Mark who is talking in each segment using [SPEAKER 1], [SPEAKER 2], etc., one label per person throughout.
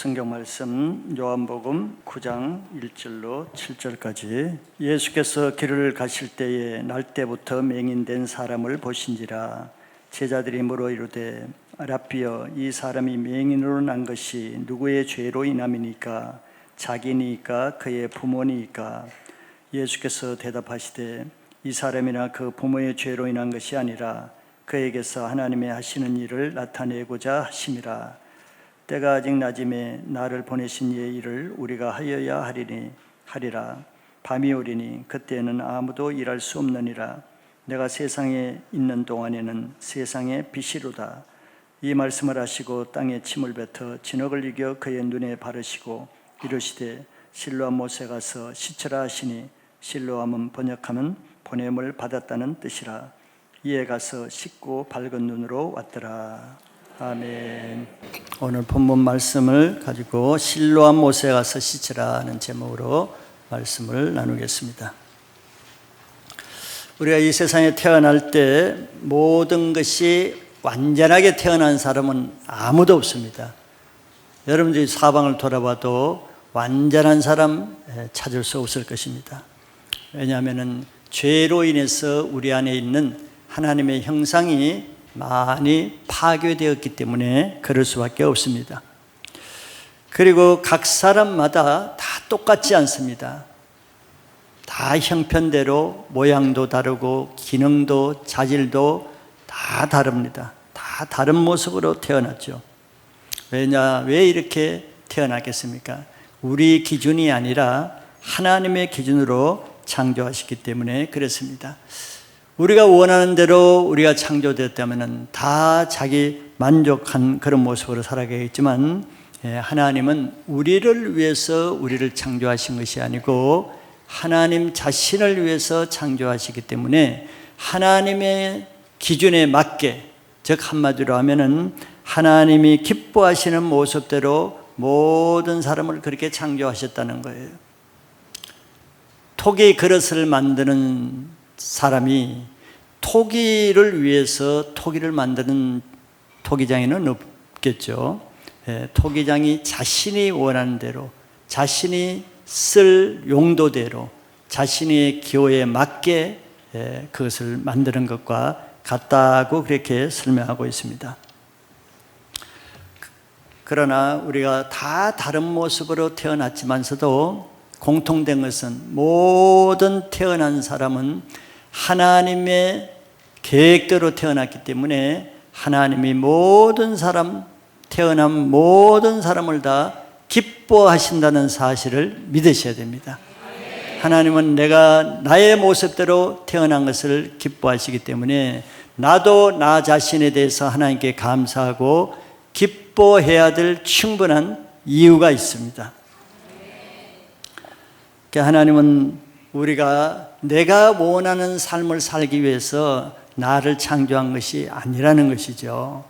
[SPEAKER 1] 성경 말씀 요한복음 9장 1절로 7절까지. 예수께서 길을 가실 때에 날 때부터 맹인된 사람을 보신지라. 제자들이 물어 이르되 라삐여, 이 사람이 맹인으로 난 것이 누구의 죄로 인함이니까? 자기니까 그의 부모니까? 예수께서 대답하시되 이 사람이나 그 부모의 죄로 인한 것이 아니라 그에게서 하나님의 하시는 일을 나타내고자 하심이라. 때가 아직 낮음에 나를 보내신 이의 일을 우리가 하여야 하리라. 밤이 오리니 그때는 아무도 일할 수 없느니라. 내가 세상에 있는 동안에는 세상의 빛이로다. 이 말씀을 하시고 땅에 침을 뱉어 진흙을 이겨 그의 눈에 바르시고 이르시되 실로암 못에 가서 씻으라 하시니, 실로암은 번역하면 보냄을 받았다는 뜻이라. 이에 가서 씻고 밝은 눈으로 왔더라. 아멘. 오늘 본문 말씀을 가지고 실로암 못에 가서 씻으라는 제목으로 말씀을 나누겠습니다. 우리가 이 세상에 태어날 때 모든 것이 완전하게 태어난 사람은 아무도 없습니다. 여러분들이 사방을 돌아봐도 완전한 사람 찾을 수 없을 것입니다. 왜냐하면 죄로 인해서 우리 안에 있는 하나님의 형상이 많이 파괴되었기 때문에 그럴 수밖에 없습니다. 그리고 각 사람마다 다 똑같지 않습니다. 다 형편대로 모양도 다르고 기능도 자질도 다 다릅니다. 다 다른 모습으로 태어났죠. 왜 이렇게 태어났겠습니까? 우리 기준이 아니라 하나님의 기준으로 창조하셨기 때문에 그렇습니다. 우리가 원하는 대로 우리가 창조되었다면 다 자기 만족한 그런 모습으로 살아가겠지만, 하나님은 우리를 위해서 우리를 창조하신 것이 아니고 하나님 자신을 위해서 창조하시기 때문에 하나님의 기준에 맞게, 즉 한마디로 하면은 하나님이 기뻐하시는 모습대로 모든 사람을 그렇게 창조하셨다는 거예요. 토기 그릇을 만드는 사람이 토기를 위해서 토기를 만드는 토기장에는 없겠죠. 토기장이 자신이 원하는 대로, 자신이 쓸 용도대로, 자신의 기호에 맞게 그것을 만드는 것과 같다고 그렇게 설명하고 있습니다. 그러나 우리가 다 다른 모습으로 태어났지만서도 공통된 것은 모든 태어난 사람은 하나님의 계획대로 태어났기 때문에 하나님이 태어난 모든 사람을 다 기뻐하신다는 사실을 믿으셔야 됩니다. 하나님은 내가 나의 모습대로 태어난 것을 기뻐하시기 때문에 나도 나 자신에 대해서 하나님께 감사하고 기뻐해야 될 충분한 이유가 있습니다. 하나님은 내가 원하는 삶을 살기 위해서 나를 창조한 것이 아니라는 것이죠.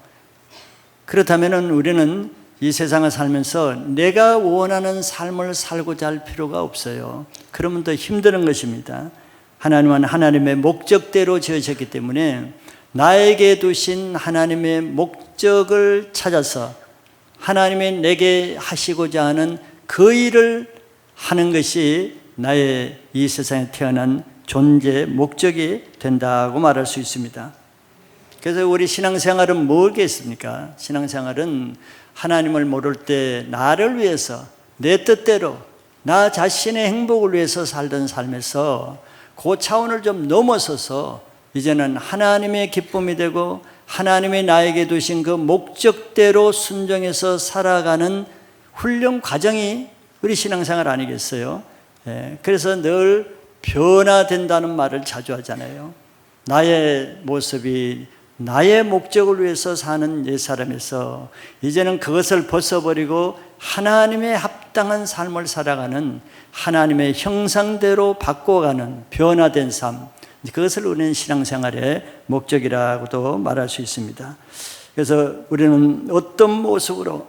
[SPEAKER 1] 그렇다면 우리는 이 세상을 살면서 내가 원하는 삶을 살고자 할 필요가 없어요. 그러면 더 힘든 것입니다. 하나님은 하나님의 목적대로 지으셨기 때문에 나에게 두신 하나님의 목적을 찾아서 하나님이 내게 하시고자 하는 그 일을 하는 것이 나의 이 세상에 태어난 존재의 목적이 된다고 말할 수 있습니다. 그래서 우리 신앙생활은 뭐겠습니까? 신앙생활은 하나님을 모를 때 나를 위해서, 내 뜻대로, 나 자신의 행복을 위해서 살던 삶에서 그 차원을 좀 넘어서서 이제는 하나님의 기쁨이 되고 하나님이 나에게 두신 그 목적대로 순종해서 살아가는 훈련 과정이 우리 신앙생활 아니겠어요? 그래서 늘 변화된다는 말을 자주 하잖아요. 나의 모습이 나의 목적을 위해서 사는 옛사람에서 이제는 그것을 벗어버리고 하나님의 합당한 삶을 살아가는, 하나님의 형상대로 바꿔가는 변화된 삶, 그것을 우리는 신앙생활의 목적이라고도 말할 수 있습니다. 그래서 우리는 어떤 모습으로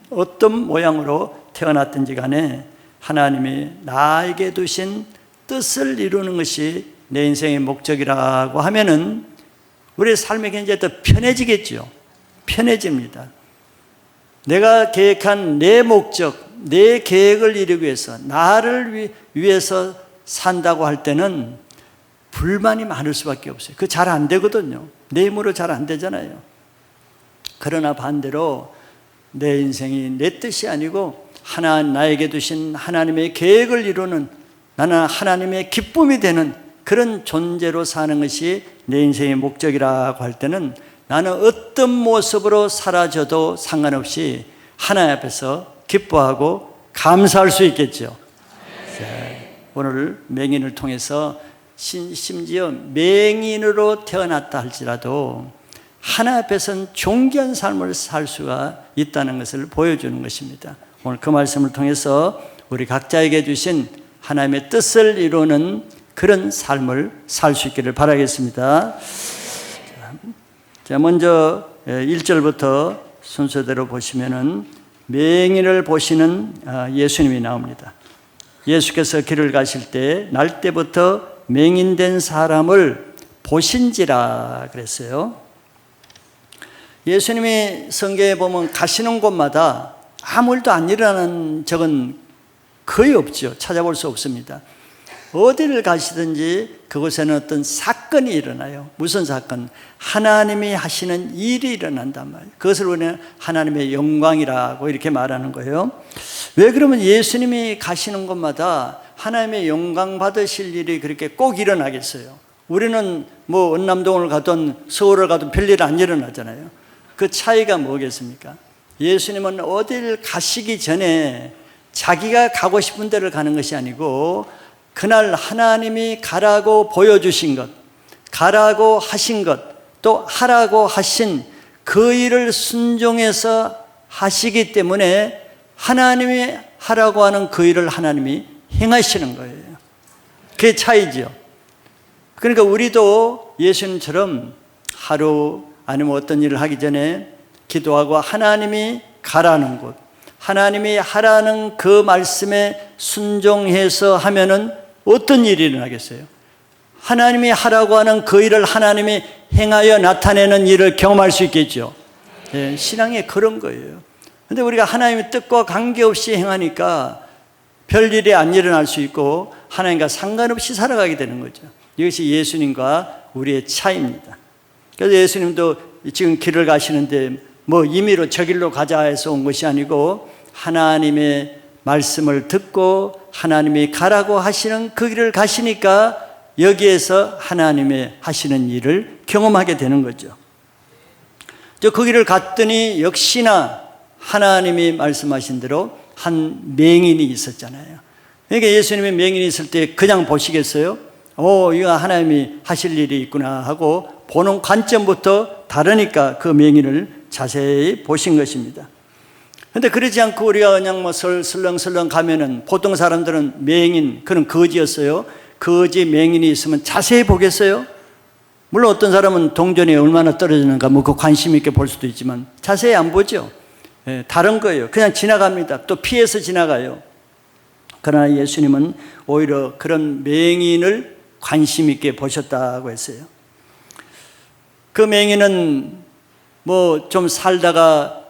[SPEAKER 1] 어떤 모양으로 태어났든지 간에 하나님이 나에게 두신 뜻을 이루는 것이 내 인생의 목적이라고 하면은 우리의 삶이 굉장히 더 편해지겠죠. 편해집니다. 내가 계획한 내 목적, 내 계획을 이루기 위해서, 나를 위해서 산다고 할 때는 불만이 많을 수밖에 없어요. 그거 잘 안 되거든요. 내 힘으로 잘 안 되잖아요. 그러나 반대로 내 인생이 내 뜻이 아니고 나에게 두신 하나님의 계획을 이루는, 나는 하나님의 기쁨이 되는 그런 존재로 사는 것이 내 인생의 목적이라고 할 때는 나는 어떤 모습으로 사라져도 상관없이 하나님 앞에서 기뻐하고 감사할 수 있겠죠. 오늘 맹인을 통해서 심지어 맹인으로 태어났다 할지라도 하나님 앞에서는 존귀한 삶을 살 수가 있다는 것을 보여주는 것입니다. 오늘 그 말씀을 통해서 우리 각자에게 주신 하나님의 뜻을 이루는 그런 삶을 살 수 있기를 바라겠습니다. 자, 먼저 1절부터 순서대로 보시면은 맹인을 보시는 예수님이 나옵니다. 예수께서 길을 가실 때 날 때부터 맹인된 사람을 보신지라 그랬어요. 예수님이 성경에 보면 가시는 곳마다 아무 일도 안 일어나는 적은 거의 없죠. 찾아볼 수 없습니다. 어디를 가시든지 그곳에는 어떤 사건이 일어나요. 무슨 사건? 하나님이 하시는 일이 일어난단 말이에요. 그것을 우리는 하나님의 영광이라고 이렇게 말하는 거예요. 왜 그러면 예수님이 가시는 곳마다 하나님의 영광 받으실 일이 그렇게 꼭 일어나겠어요? 우리는 뭐 은남동을 가든 서울을 가든 별일 안 일어나잖아요. 그 차이가 뭐겠습니까? 예수님은 어딜 가시기 전에 자기가 가고 싶은 데를 가는 것이 아니고 그날 하나님이 가라고 보여주신 것, 가라고 하신 것, 또 하라고 하신 그 일을 순종해서 하시기 때문에 하나님이 하라고 하는 그 일을 하나님이 행하시는 거예요. 그게 차이죠. 그러니까 우리도 예수님처럼 하루 아니면 어떤 일을 하기 전에 기도하고 하나님이 가라는 곳, 하나님이 하라는 그 말씀에 순종해서 하면은 어떤 일이 일어나겠어요? 하나님이 하라고 하는 그 일을 하나님이 행하여 나타내는 일을 경험할 수 있겠죠. 예, 신앙이 그런 거예요. 근데 우리가 하나님의 뜻과 관계없이 행하니까 별일이 안 일어날 수 있고 하나님과 상관없이 살아가게 되는 거죠. 이것이 예수님과 우리의 차이입니다. 그래서 예수님도 지금 길을 가시는데 뭐 임의로 저 길로 가자 해서 온 것이 아니고 하나님의 말씀을 듣고 하나님이 가라고 하시는 그 길을 가시니까 여기에서 하나님의 하시는 일을 경험하게 되는 거죠. 그 길을 갔더니 역시나 하나님이 말씀하신 대로 한 맹인이 있었잖아요. 그러니까 예수님이 맹인이 있을 때 그냥 보시겠어요? 이거 하나님이 하실 일이 있구나 하고 보는 관점부터 다르니까 그 맹인을 자세히 보신 것입니다. 근데 그러지 않고 우리가 그냥 뭐 설렁설렁 가면은 보통 사람들은 맹인, 그런 거지였어요. 거지 맹인이 있으면 자세히 보겠어요? 물론 어떤 사람은 동전이 얼마나 떨어지는가 뭐 그 관심 있게 볼 수도 있지만 자세히 안 보죠. 예, 다른 거예요. 그냥 지나갑니다. 또 피해서 지나가요. 그러나 예수님은 오히려 그런 맹인을 관심 있게 보셨다고 했어요. 그 맹인은 뭐 좀 살다가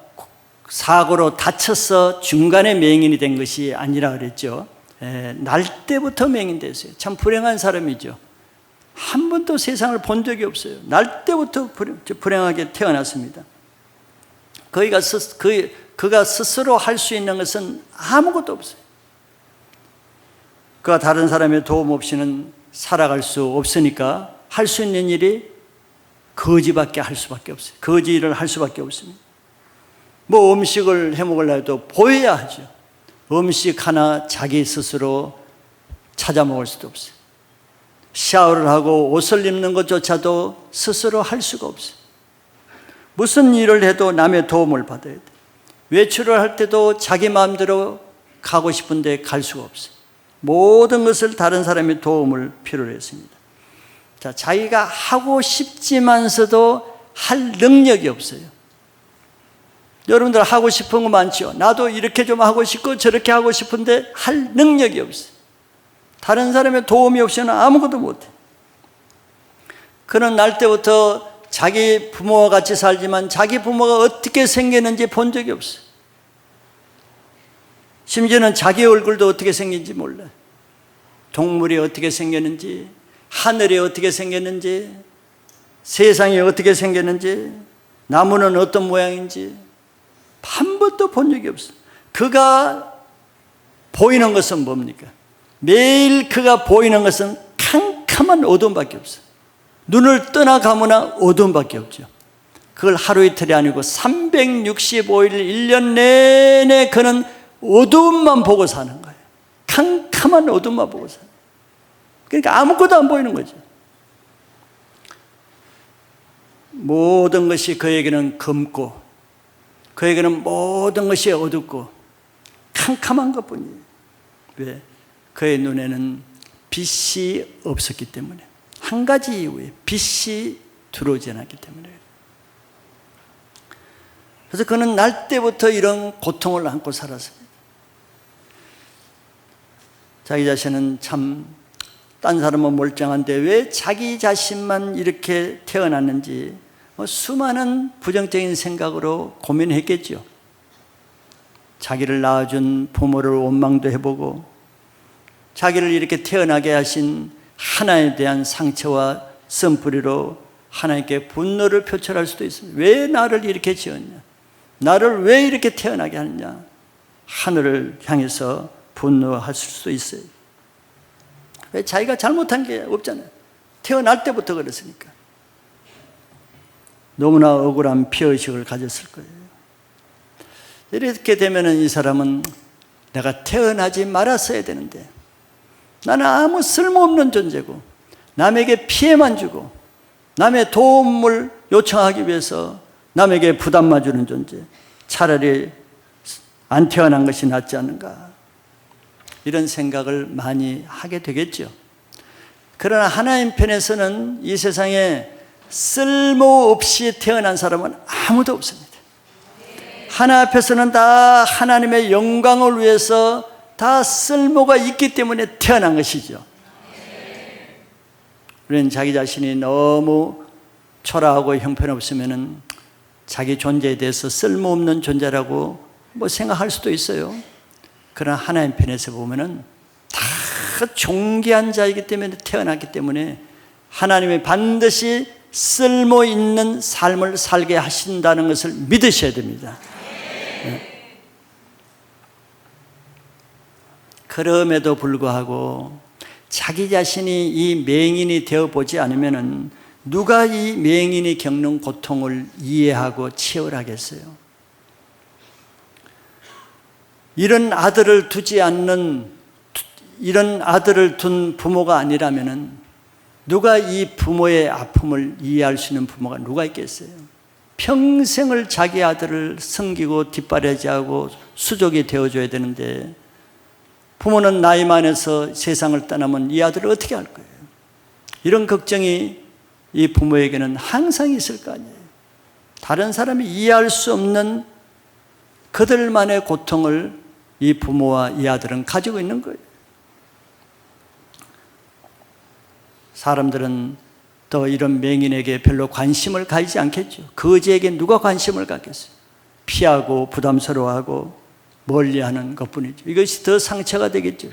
[SPEAKER 1] 사고로 다쳐서 중간에 맹인이 된 것이 아니라 그랬죠. 날 때부터 맹인 됐어요. 참 불행한 사람이죠. 한 번도 세상을 본 적이 없어요. 날 때부터 불행하게 태어났습니다. 그가 스스로 할 수 있는 것은 아무것도 없어요. 그가 다른 사람의 도움 없이는 살아갈 수 없으니까 할 수 있는 일이 거지밖에 할 수밖에 없어요. 거지 일을 할 수밖에 없습니다. 뭐 음식을 해 먹으려 해도 보여야 하죠. 음식 하나 자기 스스로 찾아 먹을 수도 없어요. 샤워를 하고 옷을 입는 것조차도 스스로 할 수가 없어요. 무슨 일을 해도 남의 도움을 받아야 돼요. 외출을 할 때도 자기 마음대로 가고 싶은데 갈 수가 없어요. 모든 것을 다른 사람의 도움을 필요로 했습니다. 자, 자기가 하고 싶지만서도 할 능력이 없어요. 여러분들 하고 싶은 거 많죠? 나도 이렇게 좀 하고 싶고 저렇게 하고 싶은데 할 능력이 없어요. 다른 사람의 도움이 없이는 아무것도 못해. 그런 날 때부터 자기 부모와 같이 살지만 자기 부모가 어떻게 생겼는지 본 적이 없어요. 심지어는 자기 얼굴도 어떻게 생긴지 몰라. 동물이 어떻게 생겼는지, 하늘이 어떻게 생겼는지, 세상이 어떻게 생겼는지, 나무는 어떤 모양인지 한 번도 본 적이 없어. 그가 보이는 것은 뭡니까? 매일 그가 보이는 것은 캄캄한 어두움밖에 없어. 눈을 떠나 감으나 어두움밖에 없죠. 그걸 하루 이틀이 아니고 365일 1년 내내 그는 어두움만 보고 사는 거예요. 캄캄한 어두움만 보고 사는 거예요. 그러니까 아무것도 안 보이는 거죠. 모든 것이 그에게는 검고, 그에게는 모든 것이 어둡고 캄캄한 것뿐이에요. 왜? 그의 눈에는 빛이 없었기 때문에. 한 가지 이유에 빛이 들어오지 않았기 때문에. 그래서 그는 날 때부터 이런 고통을 안고 살았습니다. 자기 자신은 참 딴 사람은 멀쩡한데 왜 자기 자신만 이렇게 태어났는지 수많은 부정적인 생각으로 고민했겠죠. 자기를 낳아준 부모를 원망도 해보고, 자기를 이렇게 태어나게 하신 하나님에 대한 상처와 쓴뿌리로 하나님께 분노를 표출할 수도 있습니다. 왜 나를 이렇게 지었냐? 나를 왜 이렇게 태어나게 하느냐? 하늘을 향해서 분노할 수도 있어요. 왜? 자기가 잘못한 게 없잖아요. 태어날 때부터 그랬으니까. 너무나 억울한 피의식을 가졌을 거예요. 이렇게 되면 이 사람은 내가 태어나지 말았어야 되는데, 나는 아무 쓸모없는 존재고 남에게 피해만 주고 남의 도움을 요청하기 위해서 남에게 부담만 주는 존재, 차라리 안 태어난 것이 낫지 않은가, 이런 생각을 많이 하게 되겠죠. 그러나 하나님 편에서는 이 세상에 쓸모없이 태어난 사람은 아무도 없습니다. 하나 앞에서는 다 하나님의 영광을 위해서 다 쓸모가 있기 때문에 태어난 것이죠. 우리는 자기 자신이 너무 초라하고 형편없으면 자기 존재에 대해서 쓸모없는 존재라고 생각할 수도 있어요. 그러나 하나님 편에서 보면은 다 존귀한 자이기 때문에 태어났기 때문에 하나님이 반드시 쓸모 있는 삶을 살게 하신다는 것을 믿으셔야 됩니다. 그럼에도 불구하고 자기 자신이 이 맹인이 되어보지 않으면 누가 이 맹인이 겪는 고통을 이해하고 치열하겠어요? 이런 아들을 둔 부모가 아니라면 누가 이 부모의 아픔을 이해할 수 있는 부모가 누가 있겠어요? 평생을 자기 아들을 섬기고 뒷바라지하고 수족이 되어줘야 되는데, 부모는 나이 많아서 세상을 떠나면 이 아들을 어떻게 할 거예요? 이런 걱정이 이 부모에게는 항상 있을 거 아니에요. 다른 사람이 이해할 수 없는 그들만의 고통을 이 부모와 이 아들은 가지고 있는 거예요. 사람들은 또 이런 맹인에게 별로 관심을 가지지 않겠죠. 거지에게 누가 관심을 갖겠어요? 피하고 부담스러워하고 멀리하는 것뿐이죠. 이것이 더 상처가 되겠죠.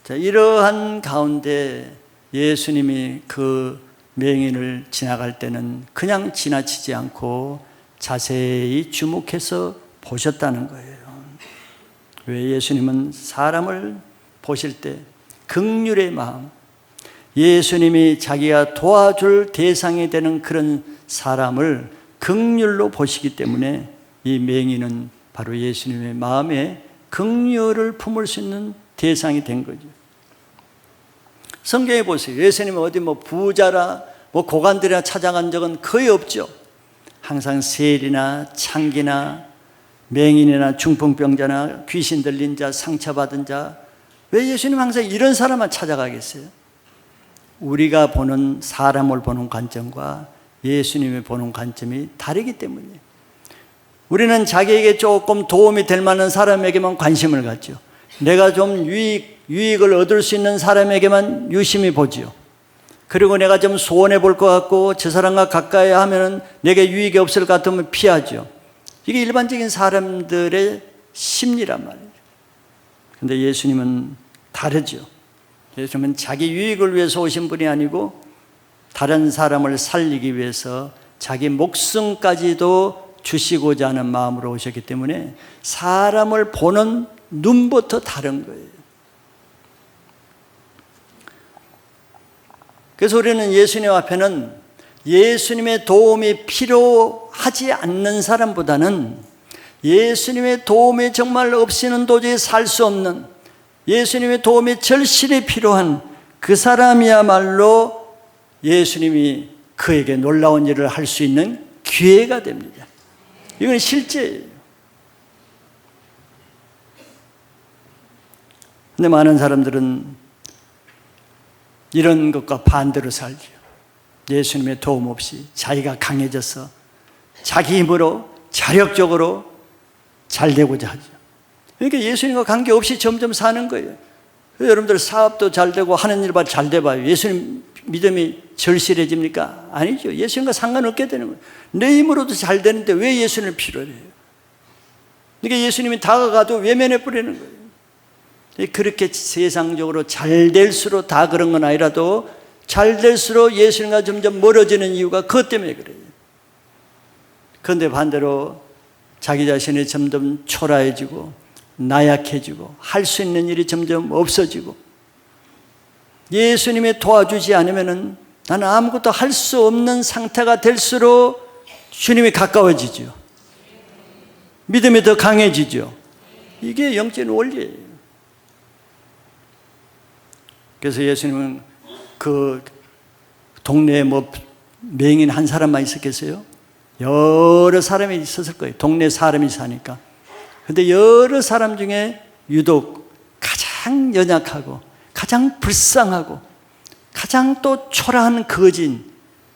[SPEAKER 1] 자, 이러한 가운데 예수님이 그 맹인을 지나갈 때는 그냥 지나치지 않고 자세히 주목해서 보셨다는 거예요. 왜? 예수님은 사람을 보실 때 긍휼의 마음, 예수님이 자기가 도와줄 대상이 되는 그런 사람을 긍휼로 보시기 때문에 이 맹인은 바로 예수님의 마음에 긍휼을 품을 수 있는 대상이 된 거죠. 성경에 보세요. 예수님은 어디 부자라 고관들이나 찾아간 적은 거의 없죠. 항상 세리나 창기나 맹인이나 중풍병자나 귀신 들린 자, 상처받은 자, 왜 예수님 항상 이런 사람만 찾아가겠어요? 우리가 보는 사람을 보는 관점과 예수님이 보는 관점이 다르기 때문이에요. 우리는 자기에게 조금 도움이 될 만한 사람에게만 관심을 갖죠. 내가 좀 유익을 얻을 수 있는 사람에게만 유심히 보죠. 그리고 내가 좀 소원해 볼 것 같고 저 사람과 가까이 하면 내게 유익이 없을 것 같으면 피하죠. 이게 일반적인 사람들의 심리란 말이에요. 그런데 예수님은 다르죠. 예수님은 자기 유익을 위해서 오신 분이 아니고 다른 사람을 살리기 위해서 자기 목숨까지도 주시고자 하는 마음으로 오셨기 때문에 사람을 보는 눈부터 다른 거예요. 그래서 우리는 예수님 앞에는 예수님의 도움이 필요하지 않는 사람보다는 예수님의 도움이 정말 없이는 도저히 살 수 없는, 예수님의 도움이 절실히 필요한 그 사람이야말로 예수님이 그에게 놀라운 일을 할 수 있는 기회가 됩니다. 이건 실제예요. 근데 많은 사람들은 이런 것과 반대로 살죠. 예수님의 도움 없이 자기가 강해져서 자기 힘으로 자력적으로 잘 되고자 하죠. 그러니까 예수님과 관계없이 점점 사는 거예요. 여러분들 사업도 잘 되고 하는 일만 잘 돼봐요. 예수님 믿음이 절실해집니까? 아니죠. 예수님과 상관없게 되는 거예요. 내 힘으로도 잘 되는데 왜 예수님을 필요로 해요? 그러니까 예수님이 다가가도 외면해 버리는 거예요. 그렇게 세상적으로 잘 될수록 다 그런 건 아니라도 잘 될수록 예수님과 점점 멀어지는 이유가 그것 때문에 그래요. 그런데 반대로 자기 자신이 점점 초라해지고 나약해지고 할 수 있는 일이 점점 없어지고 예수님이 도와주지 않으면 나는 아무것도 할 수 없는 상태가 될수록 주님이 가까워지죠. 믿음이 더 강해지죠. 이게 영적인 원리예요. 그래서 예수님은 그 동네에 뭐 맹인 한 사람만 있었겠어요? 여러 사람이 있었을 거예요. 동네 사람이 사니까. 근데 여러 사람 중에 유독 가장 연약하고 가장 불쌍하고 가장 또 초라한 거진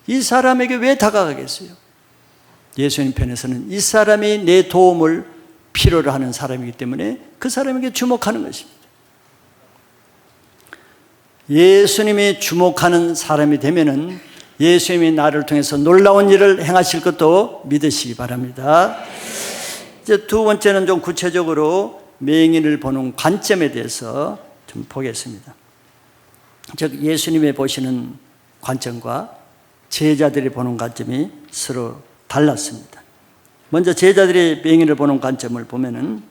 [SPEAKER 1] 이 사람에게 왜 다가가겠어요? 예수님 편에서는 이 사람이 내 도움을 필요로 하는 사람이기 때문에 그 사람에게 주목하는 것입니다. 예수님이 주목하는 사람이 되면은 예수님이 나를 통해서 놀라운 일을 행하실 것도 믿으시기 바랍니다. 이제 두 번째는 좀 구체적으로 맹인을 보는 관점에 대해서 좀 보겠습니다. 즉 예수님이 보시는 관점과 제자들이 보는 관점이 서로 달랐습니다. 먼저 제자들이 맹인을 보는 관점을 보면은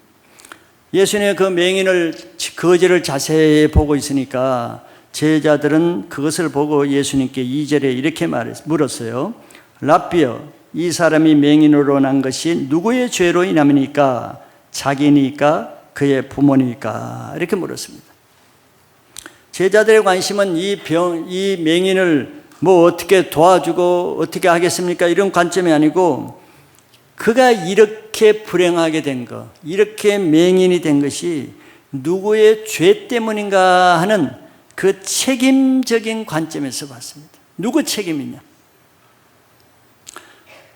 [SPEAKER 1] 예수님의 그 맹인을 거지를 자세히 보고 있으니까 제자들은 그것을 보고 예수님께 2절에 이렇게 물었어요. 랍비여, 이 사람이 맹인으로 난 것이 누구의 죄로 인함이니까? 자기니까? 그의 부모니까? 이렇게 물었습니다. 제자들의 관심은 이 맹인을 뭐 어떻게 도와주고 어떻게 하겠습니까? 이런 관점이 아니고 그가 이렇게 불행하게 된 것, 이렇게 맹인이 된 것이 누구의 죄 때문인가 하는 그 책임적인 관점에서 봤습니다. 누구 책임이냐?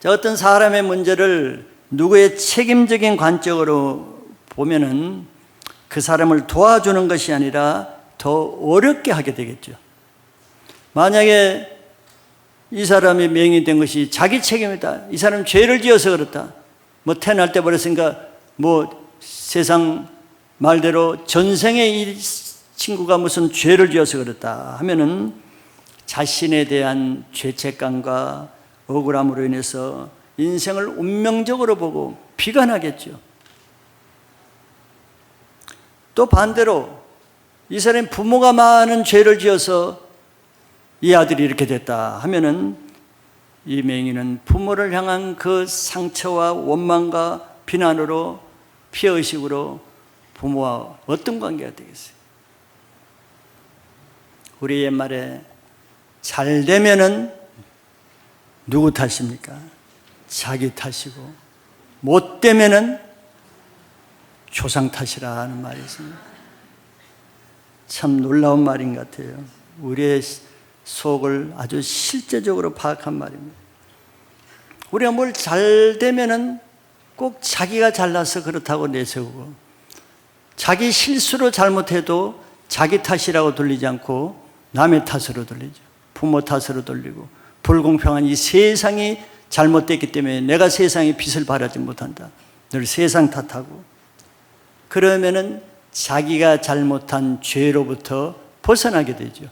[SPEAKER 1] 자, 어떤 사람의 문제를 누구의 책임적인 관점으로 보면은 그 사람을 도와주는 것이 아니라 더 어렵게 하게 되겠죠. 만약에 이 사람이 맹인이 된 것이 자기 책임이다. 이 사람 죄를 지어서 그렇다. 뭐 태어날 때 버렸으니까 뭐 세상 말대로 전생에 이 친구가 무슨 죄를 지어서 그렇다 하면은 자신에 대한 죄책감과 억울함으로 인해서 인생을 운명적으로 보고 비관하겠죠. 또 반대로 이 사람이 부모가 많은 죄를 지어서 이 아들이 이렇게 됐다 하면은 이 맹인은 부모를 향한 그 상처와 원망과 비난으로 피해의식으로 부모와 어떤 관계가 되겠어요? 우리 옛말에 잘 되면은 누구 탓입니까? 자기 탓이고 못 되면은 조상 탓이라는 말이 있습니다. 참 놀라운 말인 것 같아요. 우리의 속을 아주 실제적으로 파악한 말입니다. 우리가 뭘 잘 되면은 꼭 자기가 잘나서 그렇다고 내세우고 자기 실수로 잘못해도 자기 탓이라고 돌리지 않고 남의 탓으로 돌리죠. 부모 탓으로 돌리고 불공평한 이 세상이 잘못됐기 때문에 내가 세상에 빚을 바라지 못한다. 늘 세상 탓하고 그러면은 자기가 잘못한 죄로부터 벗어나게 되죠.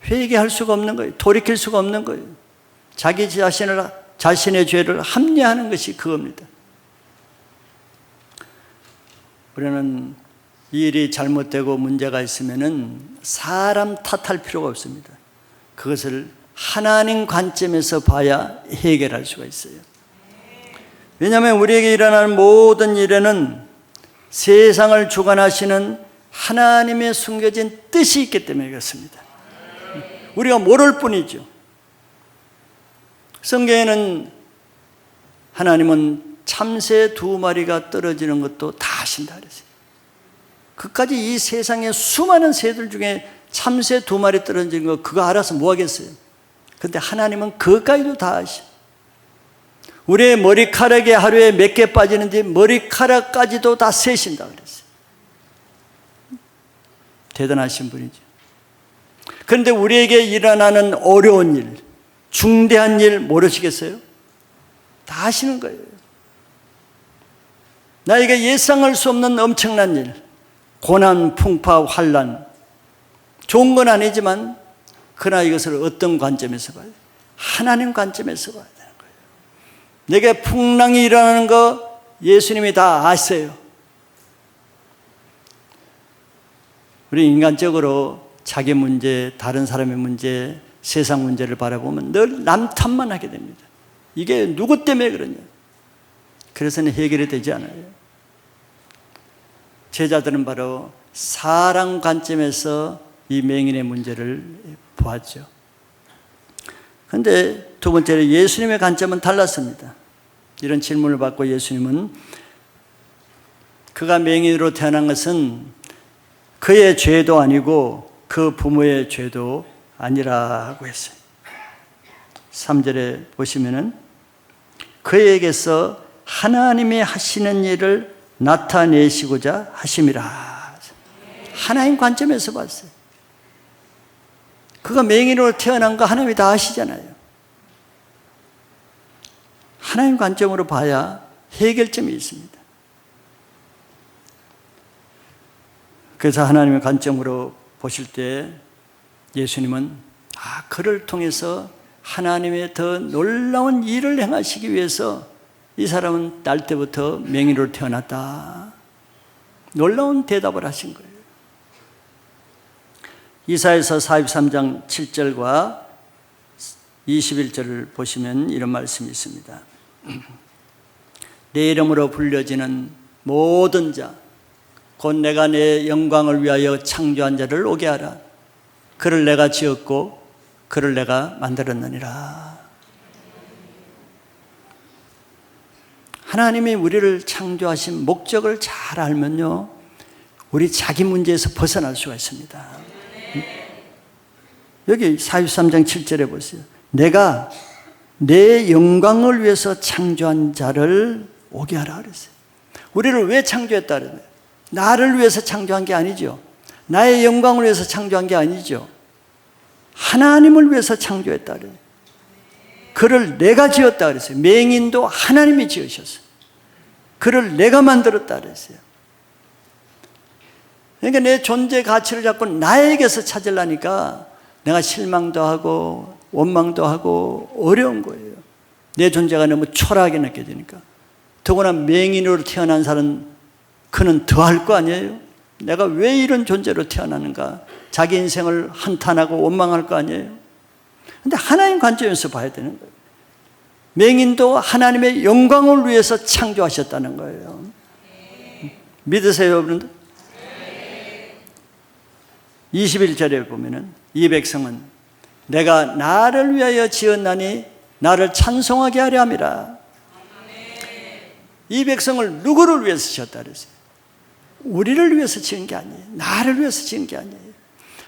[SPEAKER 1] 회개할 수가 없는 거예요. 돌이킬 수가 없는 거예요. 자기 자신의 죄를 합리화하는 것이 그겁니다. 우리는 이 일이 잘못되고 문제가 있으면은 사람 탓할 필요가 없습니다. 그것을 하나님 관점에서 봐야 해결할 수가 있어요. 왜냐하면 우리에게 일어나는 모든 일에는 세상을 주관하시는 하나님의 숨겨진 뜻이 있기 때문에 그렇습니다. 우리가 모를 뿐이죠. 성경에는 하나님은 참새 2마리가 떨어지는 것도 다 아신다 그랬어요. 그까지 이 세상의 수많은 새들 중에 참새 2마리 떨어지는 거 그거 알아서 뭐 하겠어요? 근데 하나님은 그것까지도 다 아셔. 우리의 머리카락에 하루에 몇 개 빠지는데 머리카락까지도 다 세신다 그랬어요. 대단하신 분이죠. 그런데 우리에게 일어나는 어려운 일, 중대한 일 모르시겠어요? 다 아시는 거예요. 나에게 예상할 수 없는 엄청난 일, 고난, 풍파, 환난, 좋은 건 아니지만 그러나 이것을 어떤 관점에서 봐요? 하나님 관점에서 봐야 되는 거예요. 내게 풍랑이 일어나는 거 예수님이 다 아세요. 우리 인간적으로 자기 문제, 다른 사람의 문제, 세상 문제를 바라보면 늘 남 탓만 하게 됩니다. 이게 누구 때문에 그러냐? 그래서는 해결이 되지 않아요. 제자들은 바로 사랑 관점에서 이 맹인의 문제를 보았죠. 그런데 두 번째로 예수님의 관점은 달랐습니다. 이런 질문을 받고 예수님은 그가 맹인으로 태어난 것은 그의 죄도 아니고 그 부모의 죄도 아니라고 했어요. 3절에 보시면은 그에게서 하나님이 하시는 일을 나타내시고자 하심이라. 하나님 관점에서 봤어요. 그가 맹인으로 태어난 거 하나님이 다 아시잖아요. 하나님 관점으로 봐야 해결점이 있습니다. 그래서 하나님의 관점으로 보실 때 예수님은 그를 통해서 하나님의 더 놀라운 일을 행하시기 위해서 이 사람은 날 때부터 맹인으로 태어났다. 놀라운 대답을 하신 거예요. 이사야서 43장 7절과 21절을 보시면 이런 말씀이 있습니다. 내 이름으로 불려지는 모든 자, 곧 내가 내 영광을 위하여 창조한 자를 오게 하라. 그를 내가 지었고 그를 내가 만들었느니라. 하나님이 우리를 창조하신 목적을 잘 알면요, 우리 자기 문제에서 벗어날 수가 있습니다. 여기 43장 7절에 보세요. 내가 내 영광을 위해서 창조한 자를 오게 하라 그랬어요. 우리를 왜 창조했다 그래요? 나를 위해서 창조한 게 아니죠. 나의 영광을 위해서 창조한 게 아니죠. 하나님을 위해서 창조했다 그래요. 그를 내가 지었다 그랬어요. 맹인도 하나님이 지으셨어요. 그를 내가 만들었다 그랬어요. 그러니까 내 존재 가치를 자꾸 나에게서 찾으려니까 내가 실망도 하고 원망도 하고 어려운 거예요. 내 존재가 너무 초라하게 느껴지니까. 더구나 맹인으로 태어난 사람은 그는 더 할 거 아니에요? 내가 왜 이런 존재로 태어나는가? 자기 인생을 한탄하고 원망할 거 아니에요? 근데 하나님 관점에서 봐야 되는 거예요. 맹인도 하나님의 영광을 위해서 창조하셨다는 거예요. 믿으세요, 여러분들? 21절에 보면은 이 백성은 내가 나를 위하여 지었나니 나를 찬송하게 하려 함이라. 이 백성을 누구를 위해서 지었다 그랬어요? 우리를 위해서 지은 게 아니에요. 나를 위해서 지은 게 아니에요.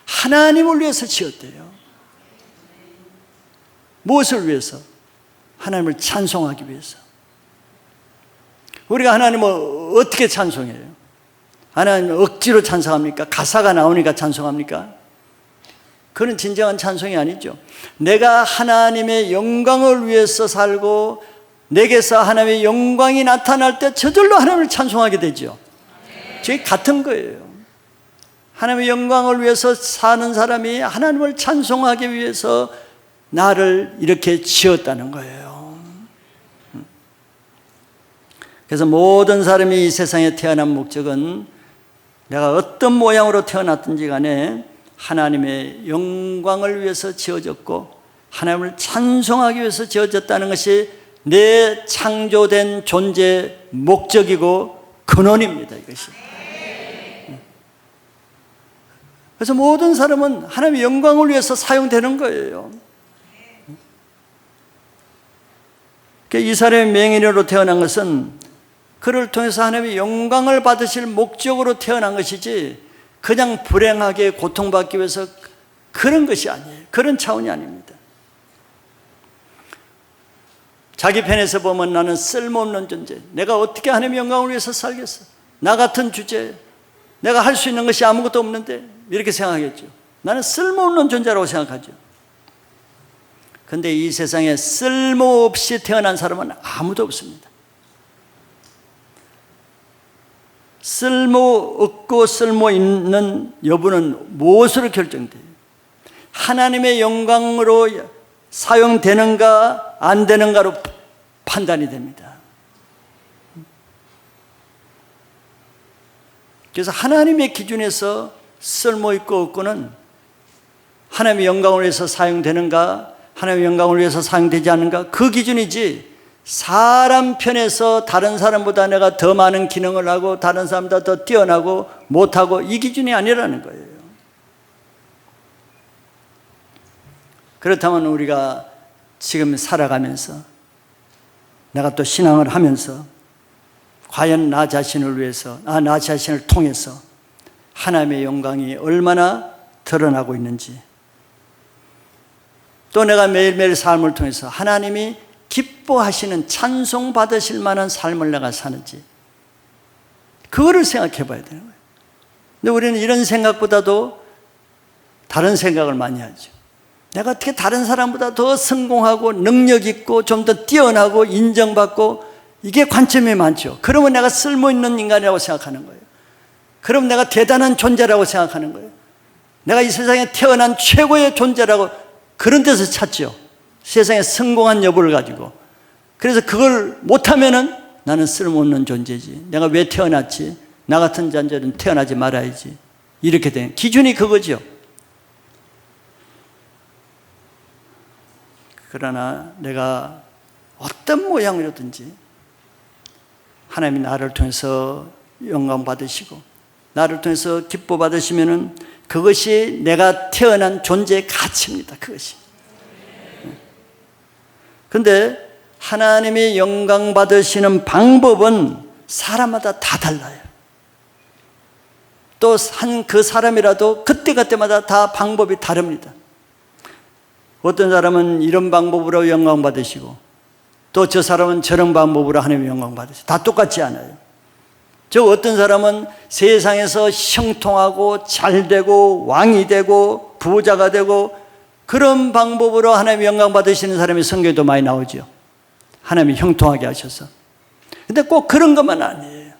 [SPEAKER 1] 하나님을 위해서 지었대요. 무엇을 위해서? 하나님을 찬송하기 위해서. 우리가 하나님을 어떻게 찬송해요? 하나님을 억지로 찬송합니까? 가사가 나오니까 찬송합니까? 그건 진정한 찬송이 아니죠. 내가 하나님의 영광을 위해서 살고 내게서 하나님의 영광이 나타날 때 저절로 하나님을 찬송하게 되죠. 저게 같은 거예요. 하나님의 영광을 위해서 사는 사람이 하나님을 찬송하기 위해서 나를 이렇게 지었다는 거예요. 그래서 모든 사람이 이 세상에 태어난 목적은 내가 어떤 모양으로 태어났든지 간에 하나님의 영광을 위해서 지어졌고 하나님을 찬송하기 위해서 지어졌다는 것이 내 창조된 존재의 목적이고 근원입니다. 이것이. 그래서 모든 사람은 하나님의 영광을 위해서 사용되는 거예요. 이 사람의 맹인으로 태어난 것은 그를 통해서 하나님의 영광을 받으실 목적으로 태어난 것이지 그냥 불행하게 고통받기 위해서 그런 것이 아니에요. 그런 차원이 아닙니다. 자기 편에서 보면 나는 쓸모없는 존재, 내가 어떻게 하나님의 영광을 위해서 살겠어? 나 같은 주제, 내가 할 수 있는 것이 아무것도 없는데 이렇게 생각하겠죠. 나는 쓸모없는 존재라고 생각하죠. 그런데 이 세상에 쓸모없이 태어난 사람은 아무도 없습니다. 쓸모 없고 쓸모 있는 여부는 무엇으로 결정돼요? 하나님의 영광으로 사용되는가 안 되는가로 판단이 됩니다. 그래서 하나님의 기준에서 쓸모 있고 없고는 하나님의 영광을 위해서 사용되는가 하나님의 영광을 위해서 사용되지 않는가 그 기준이지, 사람 편에서 다른 사람보다 내가 더 많은 기능을 하고 다른 사람보다 더 뛰어나고 못하고 이 기준이 아니라는 거예요. 그렇다면 우리가 지금 살아가면서 내가 또 신앙을 하면서 과연 나 자신을 위해서 나 자신을 통해서 하나님의 영광이 얼마나 드러나고 있는지, 또 내가 매일매일 삶을 통해서 하나님이 기뻐하시는 찬송 받으실 만한 삶을 내가 사는지 그거를 생각해 봐야 되는 거예요. 근데 우리는 이런 생각보다도 다른 생각을 많이 하죠. 내가 어떻게 다른 사람보다 더 성공하고 능력 있고 좀 더 뛰어나고 인정받고, 이게 관점이 많죠. 그러면 내가 쓸모있는 인간이라고 생각하는 거예요. 그럼 내가 대단한 존재라고 생각하는 거예요. 내가 이 세상에 태어난 최고의 존재라고 그런 데서 찾죠. 세상에 성공한 여부를 가지고. 그래서 그걸 못하면은 나는 쓸모없는 존재지, 내가 왜 태어났지, 나 같은 존재는 태어나지 말아야지, 이렇게 된 기준이 그거죠. 그러나 내가 어떤 모양이라든지 하나님이 나를 통해서 영광 받으시고 나를 통해서 기뻐 받으시면은 그것이 내가 태어난 존재의 가치입니다. 그것이. 그런데 하나님이 영광 받으시는 방법은 사람마다 다 달라요. 또 그 사람이라도 그때그때마다 다 방법이 다릅니다. 어떤 사람은 이런 방법으로 영광 받으시고 또 저 사람은 저런 방법으로 하나님의 영광 받으시고 다 똑같지 않아요. 저 어떤 사람은 세상에서 형통하고 잘되고 왕이 되고 부자가 되고 그런 방법으로 하나님의 영광 받으시는 사람이 성경에도 많이 나오죠. 하나님이 형통하게 하셔서. 근데 꼭 그런 것만 아니에요.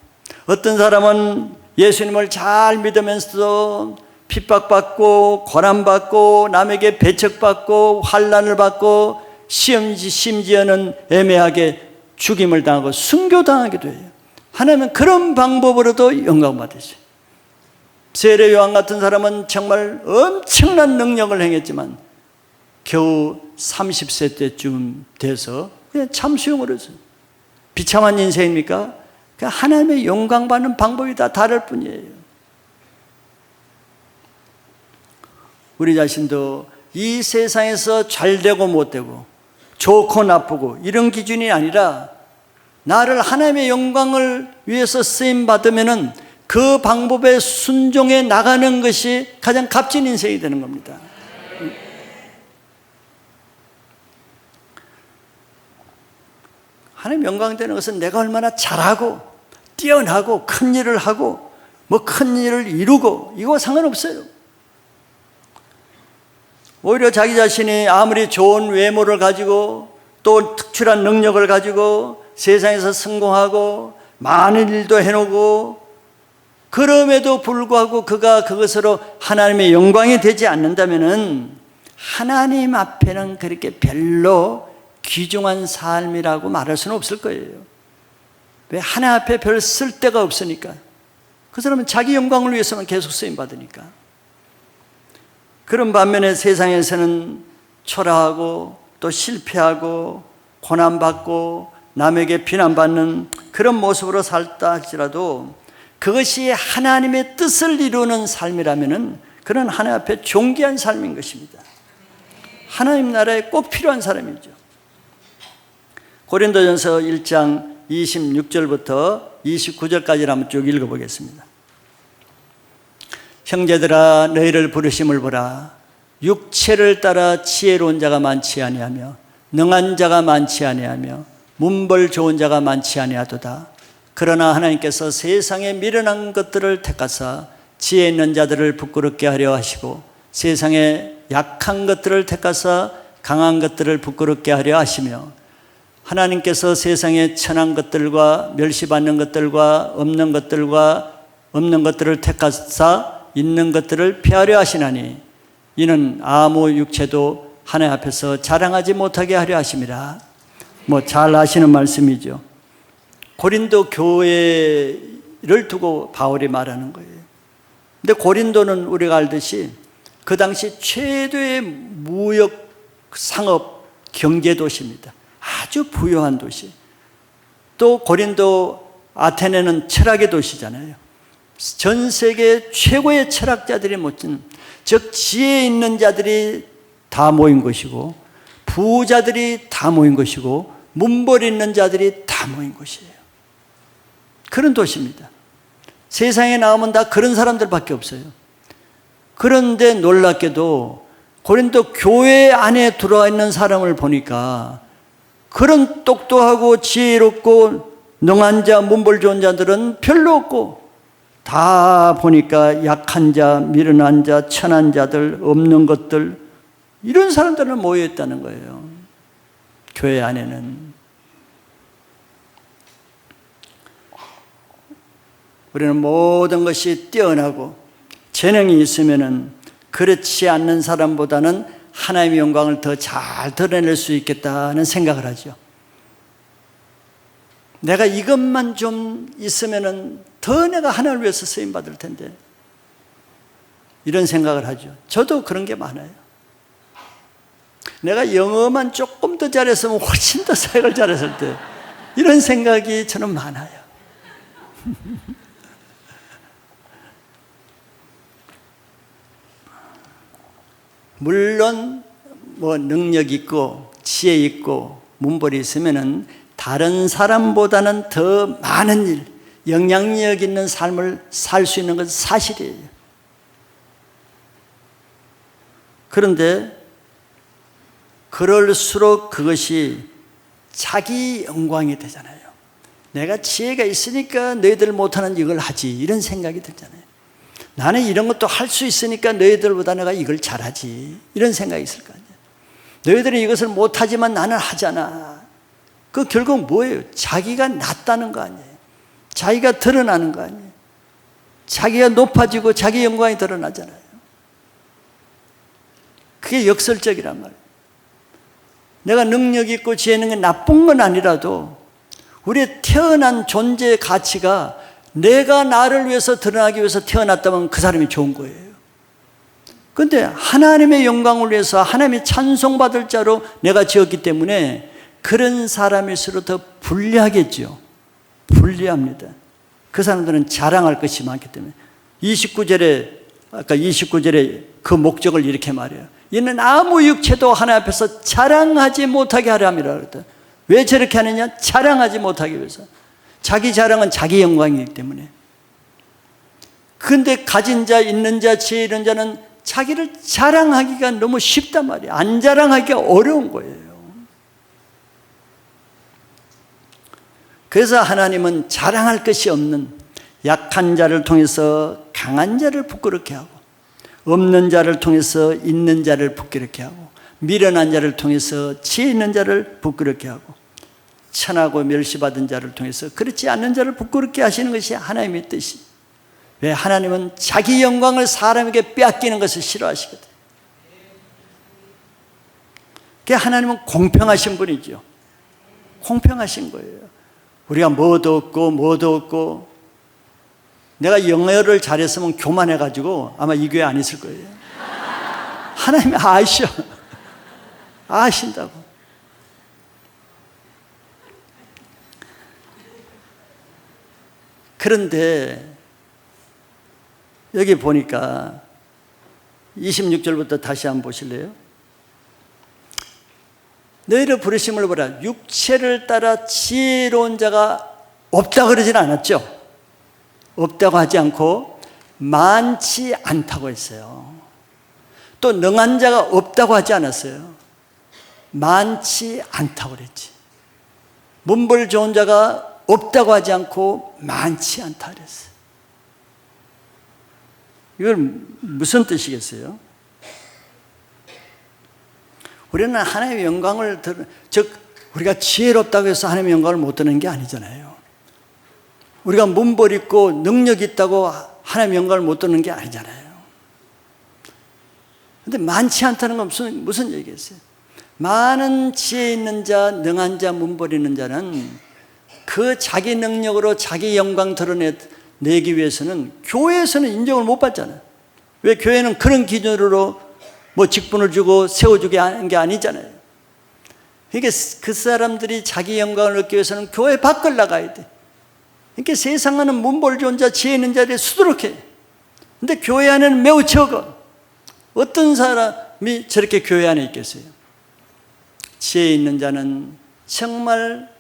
[SPEAKER 1] 어떤 사람은 예수님을 잘 믿으면서도 핍박받고 고난받고 남에게 배척받고 환난을 받고 심지어는 애매하게 죽임을 당하고 순교당하기도 해요. 하나님은 그런 방법으로도 영광 받으셔요. 세례 요한 같은 사람은 정말 엄청난 능력을 행했지만 겨우 30세 때쯤 돼서 그냥 참수용을 했어요. 비참한 인생입니까? 그냥 하나님의 영광 받는 방법이 다 다를 뿐이에요. 우리 자신도 이 세상에서 잘되고 못되고 좋고 나쁘고 이런 기준이 아니라 나를 하나님의 영광을 위해서 쓰임받으면은 그 방법에 순종해 나가는 것이 가장 값진 인생이 되는 겁니다. 하나님 영광 되는 것은 내가 얼마나 잘하고 뛰어나고 큰 일을 하고 뭐 큰 일을 이루고 이거 상관없어요. 오히려 자기 자신이 아무리 좋은 외모를 가지고 또 특출한 능력을 가지고 세상에서 성공하고 많은 일도 해놓고 그럼에도 불구하고 그가 그것으로 하나님의 영광이 되지 않는다면은 하나님 앞에는 그렇게 별로 귀중한 삶이라고 말할 수는 없을 거예요. 왜? 하나님 앞에 별 쓸데가 없으니까. 그 사람은 자기 영광을 위해서만 계속 쓰임받으니까. 그런 반면에 세상에서는 초라하고 또 실패하고 고난받고 남에게 비난받는 그런 모습으로 살다 할지라도 그것이 하나님의 뜻을 이루는 삶이라면 그는 하나님 앞에 존귀한 삶인 것입니다. 하나님 나라에 꼭 필요한 사람이죠. 고린도전서 1장 26절부터 29절까지를 한번 쭉 읽어보겠습니다. 형제들아 너희를 부르심을 보라. 육체를 따라 지혜로운 자가 많지 아니하며 능한 자가 많지 아니하며 문벌 좋은 자가 많지 아니하도다. 그러나 하나님께서 세상에 미련한 것들을 택하사 지혜 있는 자들을 부끄럽게 하려 하시고 세상에 약한 것들을 택하사 강한 것들을 부끄럽게 하려 하시며 하나님께서 세상에 천한 것들과 멸시받는 것들과 없는 것들을 택하사 있는 것들을 피하려 하시나니 이는 아무 육체도 하나님 앞에서 자랑하지 못하게 하려 하심이라. 잘 아시는 말씀이죠. 고린도 교회를 두고 바울이 말하는 거예요. 근데 고린도는 우리가 알듯이 그 당시 최대의 무역, 상업, 경제 도시입니다. 아주 부유한 도시. 또 고린도 아테네는 철학의 도시잖아요. 전 세계 최고의 철학자들이 모인, 즉 지혜 있는 자들이 다 모인 것이고 부자들이 다 모인 것이고 문벌 있는 자들이 다 모인 것이에요. 그런 도시입니다. 세상에 나오면 다 그런 사람들밖에 없어요. 그런데 놀랍게도 고린도 교회 안에 들어와 있는 사람을 보니까 그런 똑똑하고 지혜롭고 능한 자, 문벌 좋은 자들은 별로 없고 다 보니까 약한 자, 미련한 자, 천한 자들, 없는 것들 이런 사람들은 모여 있다는 거예요. 교회 안에는. 우리는 모든 것이 뛰어나고 재능이 있으면은 그렇지 않는 사람보다는 하나님의 영광을 더 잘 드러낼 수 있겠다는 생각을 하죠. 내가 이것만 좀 있으면은 더 내가 하나님을 위해서 쓰임 받을 텐데 이런 생각을 하죠. 저도 그런 게 많아요. 내가 영어만 조금 더 잘했으면 훨씬 더 사역을 잘했을 때 이런 생각이 저는 많아요. 물론 능력 있고 지혜 있고 문벌이 있으면은 다른 사람보다는 더 많은 일, 영향력 있는 삶을 살 수 있는 것은 사실이에요. 그런데 그럴수록 그것이 자기 영광이 되잖아요. 내가 지혜가 있으니까 너희들 못하는 이걸 하지 이런 생각이 들잖아요. 나는 이런 것도 할 수 있으니까 너희들보다 내가 이걸 잘하지 이런 생각이 있을 거 아니에요. 너희들은 이것을 못하지만 나는 하잖아. 그 결국 뭐예요? 자기가 낫다는 거 아니에요. 자기가 드러나는 거 아니에요. 자기가 높아지고 자기 영광이 드러나잖아요. 그게 역설적이란 말이에요. 내가 능력 있고 지혜 있는 게 나쁜 건 아니라도 우리의 태어난 존재의 가치가 내가 나를 위해서 드러나기 위해서 태어났다면 그 사람이 좋은 거예요. 그런데 하나님의 영광을 위해서 하나님의 찬송받을 자로 내가 지었기 때문에 그런 사람일수록 더 불리하겠죠. 불리합니다. 그 사람들은 자랑할 것이 많기 때문에 29절에 그 목적을 이렇게 말해요. 이는 아무 육체도 하나님 앞에서 자랑하지 못하게 하려 함이라 그랬다. 왜 저렇게 하느냐? 자랑하지 못하기 위해서. 자기 자랑은 자기 영광이기 때문에. 그런데 가진 자, 있는 자, 지혜 있는 자는 자기를 자랑하기가 너무 쉽단 말이에요. 안 자랑하기가 어려운 거예요. 그래서 하나님은 자랑할 것이 없는 약한 자를 통해서 강한 자를 부끄럽게 하고 없는 자를 통해서 있는 자를 부끄럽게 하고 미련한 자를 통해서 지혜 있는 자를 부끄럽게 하고 천하고 멸시받은 자를 통해서 그렇지 않는 자를 부끄럽게 하시는 것이 하나님의 뜻이. 왜? 하나님은 자기 영광을 사람에게 빼앗기는 것을 싫어하시거든요. 그러니까 하나님은 공평하신 분이죠. 공평하신 거예요. 우리가 뭐도 없고 내가 영어를 잘했으면 교만해가지고 아마 이 교회 안 있을 거예요. 하나님이 아셔. 아신다고. 그런데 여기 보니까 26절부터 다시 한번 보실래요? 너희를 부르심을 보라. 육체를 따라 지혜로운 자가 없다 그러진 않았죠. 없다고 하지 않고 많지 않다고 했어요. 또 능한 자가 없다고 하지 않았어요. 많지 않다고 그랬지. 문벌 좋은 자가 없다고 하지 않고 많지 않다 그랬어요. 이걸 무슨 뜻이겠어요? 우리는 하나님의 영광을 즉 우리가 지혜롭다고 해서 하나님의 영광을 못 드는 게 아니잖아요. 우리가 문벌 있고 능력 있다고 하나님의 영광을 못 드는 게 아니잖아요. 그런데 많지 않다는 건 무슨 얘기겠어요? 많은 지혜 있는 자, 능한 자, 문벌 있는 자는 그 자기 능력으로 자기 영광 드러내기 위해서는 교회에서는 인정을 못 받잖아요. 왜? 교회는 그런 기준으로 뭐 직분을 주고 세워주게 하는 게 아니잖아요. 그러니까 그 사람들이 자기 영광을 얻기 위해서는 교회 밖을 나가야 돼. 그러니까 세상에는 문벌 좋은 자, 지혜 있는 자들이 수두룩해. 근데 교회 안에는 매우 적어. 어떤 사람이 저렇게 교회 안에 있겠어요? 지혜 있는 자는 정말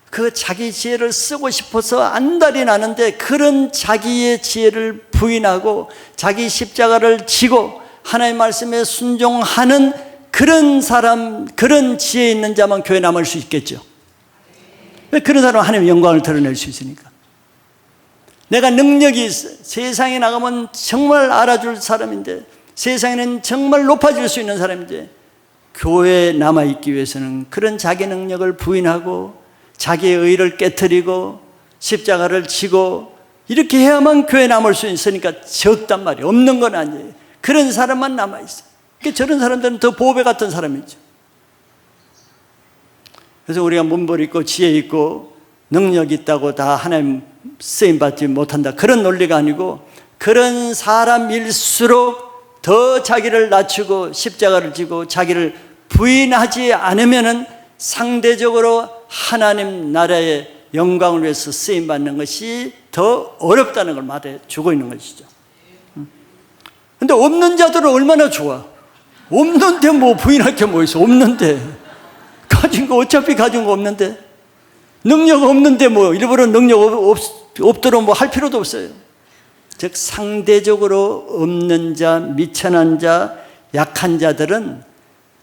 [SPEAKER 1] 그 자기 지혜를 쓰고 싶어서 안달이 나는데 그런 자기의 지혜를 부인하고 자기 십자가를 지고 하나님의 말씀에 순종하는 그런 사람, 그런 지혜 있는 자만 교회에 남을 수 있겠죠. 왜? 그런 사람은 하나님의 영광을 드러낼 수 있으니까. 내가 능력이 있어. 세상에 나가면 정말 알아줄 사람인데, 세상에는 정말 높아질 수 있는 사람인데, 교회에 남아있기 위해서는 그런 자기 능력을 부인하고 자기의 의를 깨트리고 십자가를 지고 이렇게 해야만 교회에 남을 수 있으니까 적단 말이에요. 없는 건 아니에요. 그런 사람만 남아있어요. 그러니까 저런 사람들은 더 보배 같은 사람이죠. 그래서 우리가 문벌 있고 지혜 있고 능력 있다고 다 하나님 쓰임받지 못한다, 그런 논리가 아니고, 그런 사람일수록 더 자기를 낮추고 십자가를 지고 자기를 부인하지 않으면은 상대적으로 하나님 나라의 영광을 위해서 쓰임받는 것이 더 어렵다는 걸 말해주고 있는 것이죠. 근데 없는 자들은 얼마나 좋아. 없는데 뭐 부인할 게 뭐 있어. 없는데 가진 거 어차피 가진 거 없는데, 능력 없는데 뭐 일부러 능력 없도록 뭐 할 필요도 없어요. 즉 상대적으로 없는 자, 미천한 자, 약한 자들은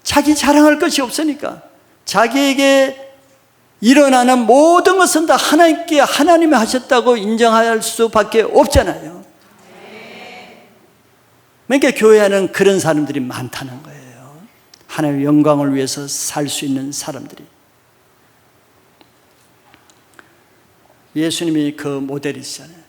[SPEAKER 1] 자기 자랑할 것이 없으니까 자기에게 일어나는 모든 것은 다 하나님이 하셨다고 인정할 수밖에 없잖아요. 그러니까 교회 안에는 그런 사람들이 많다는 거예요. 하나님의 영광을 위해서 살 수 있는 사람들이. 예수님이 그 모델이시잖아요.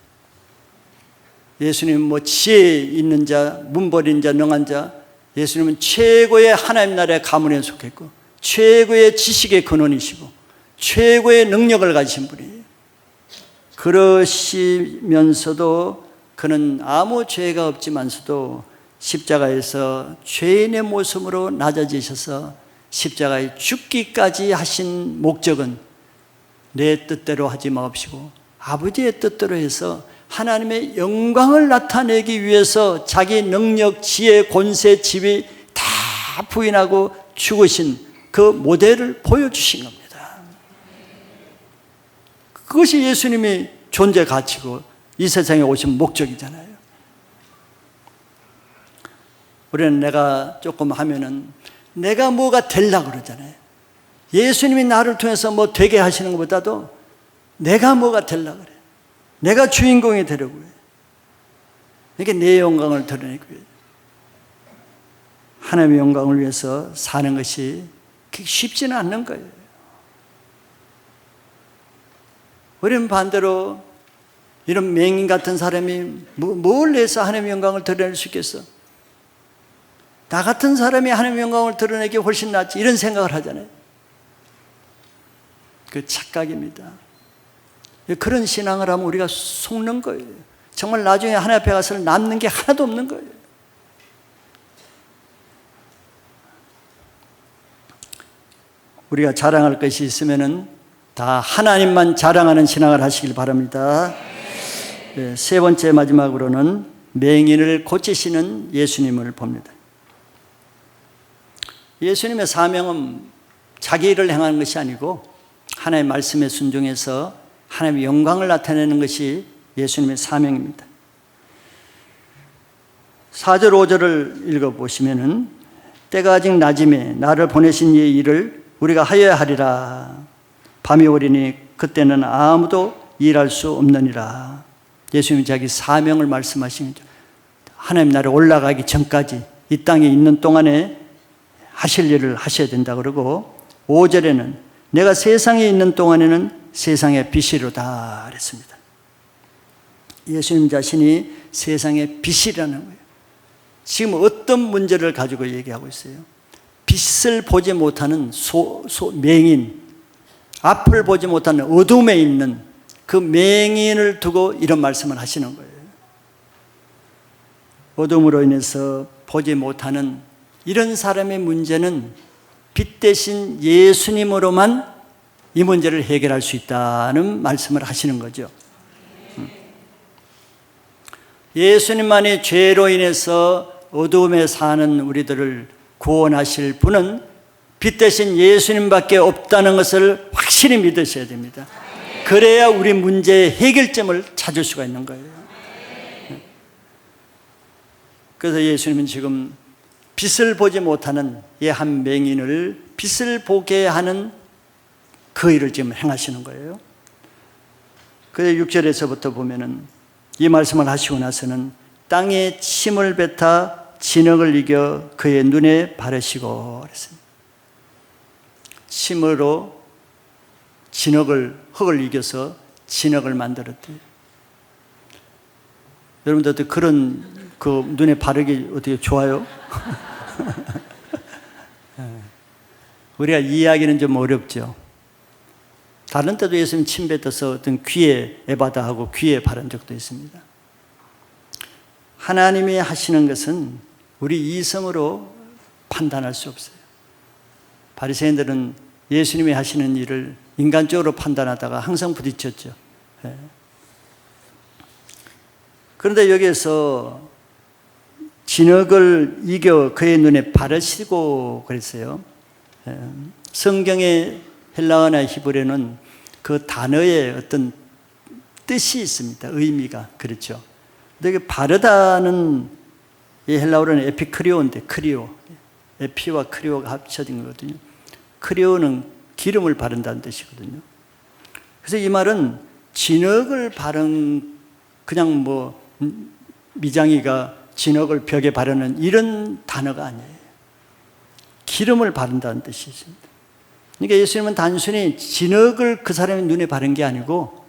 [SPEAKER 1] 예수님은 뭐 지혜 있는 자, 문벌인 자, 능한 자, 예수님은 최고의 하나님 나라의 가문에 속했고 최고의 지식의 근원이시고 최고의 능력을 가지신 분이에요. 그러시면서도 그는 아무 죄가 없지만서도 십자가에서 죄인의 모습으로 낮아지셔서 십자가에 죽기까지 하신 목적은 내 뜻대로 하지 마옵시고 아버지의 뜻대로 해서 하나님의 영광을 나타내기 위해서 자기 능력, 지혜, 권세, 지위 다 부인하고 죽으신 그 모델을 보여주신 겁니다. 그것이 예수님이 존재 가치고 이 세상에 오신 목적이잖아요. 우리는 내가 조금 하면은 내가 뭐가 되려고 그러잖아요. 예수님이 나를 통해서 뭐 되게 하시는 것보다도 내가 뭐가 되려고 그래요. 내가 주인공이 되려고 해요. 그러니까 내 영광을 드러내고 해요. 하나님의 영광을 위해서 사는 것이 쉽지는 않는 거예요. 우리는 반대로 이런 맹인 같은 사람이 뭘 해서 하나님의 영광을 드러낼 수 있겠어? 나 같은 사람이 하나님의 영광을 드러내기 훨씬 낫지, 이런 생각을 하잖아요. 그 착각입니다. 그런 신앙을 하면 우리가 속는 거예요. 정말 나중에 하나님 앞에 가서 남는 게 하나도 없는 거예요. 우리가 자랑할 것이 있으면은 다 하나님만 자랑하는 신앙을 하시길 바랍니다. 네, 세 번째 마지막으로는 맹인을 고치시는 예수님을 봅니다. 예수님의 사명은 자기 일을 행하는 것이 아니고 하나님의 말씀에 순종해서 하나님의 영광을 나타내는 것이 예수님의 사명입니다. 4절 5절을 읽어보시면은 때가 아직 낮음에 나를 보내신 이의 일을 우리가 하여야 하리라. 밤이 오리니 그때는 아무도 일할 수 없느니라. 예수님이 자기 사명을 말씀하신 거죠. 하나님 나라에 올라가기 전까지 이 땅에 있는 동안에 하실 일을 하셔야 된다 그러고, 5절에는 내가 세상에 있는 동안에는 세상의 빛이로다 그랬습니다. 예수님 자신이 세상의 빛이라는 거예요. 지금 어떤 문제를 가지고 얘기하고 있어요? 빛을 보지 못하는 맹인, 앞을 보지 못하는 어둠에 있는 그 맹인을 두고 이런 말씀을 하시는 거예요. 어둠으로 인해서 보지 못하는 이런 사람의 문제는 빛 대신 예수님으로만 이 문제를 해결할 수 있다는 말씀을 하시는 거죠. 예수님만이 죄로 인해서 어둠에 사는 우리들을 구원하실 분은 빛 대신 예수님밖에 없다는 것을 확실히 믿으셔야 됩니다. 그래야 우리 문제의 해결점을 찾을 수가 있는 거예요. 그래서 예수님은 지금 빛을 보지 못하는 이 한 맹인을 빛을 보게 하는 그 일을 지금 행하시는 거예요. 그래서 6절에서부터 보면은 이 말씀을 하시고 나서는 땅에 침을 뱉어 진흙을 이겨 그의 눈에 바르시고 그랬습니다. 침으로 흙을 이겨서 진흙을 만들었대요. 여러분들도 그런 그 눈에 바르기 어떻게 좋아요? 우리가 이해하기는 좀 어렵죠. 다른 때도 예수님 침 뱉어서 어떤 귀에 에바다하고 귀에 바른 적도 있습니다. 하나님이 하시는 것은 우리 이성으로 판단할 수 없어요. 바리새인들은 예수님이 하시는 일을 인간적으로 판단하다가 항상 부딪혔죠. 그런데 여기에서 진흙을 이겨 그의 눈에 바르시고 그랬어요. 성경의 헬라어나 히브리어는 그 단어에 어떤 뜻이 있습니다. 의미가. 그렇죠. 근데 바르다는 이 헬라어로는 에피크리오인데, 크리오. 에피와 크리오가 합쳐진 거거든요. 크리오는 기름을 바른다는 뜻이거든요. 그래서 이 말은 진흙을 바른, 그냥 뭐 미장이가 진흙을 벽에 바르는 이런 단어가 아니에요. 기름을 바른다는 뜻이 있습니다. 그러니까 예수님은 단순히 진흙을 그 사람의 눈에 바른 게 아니고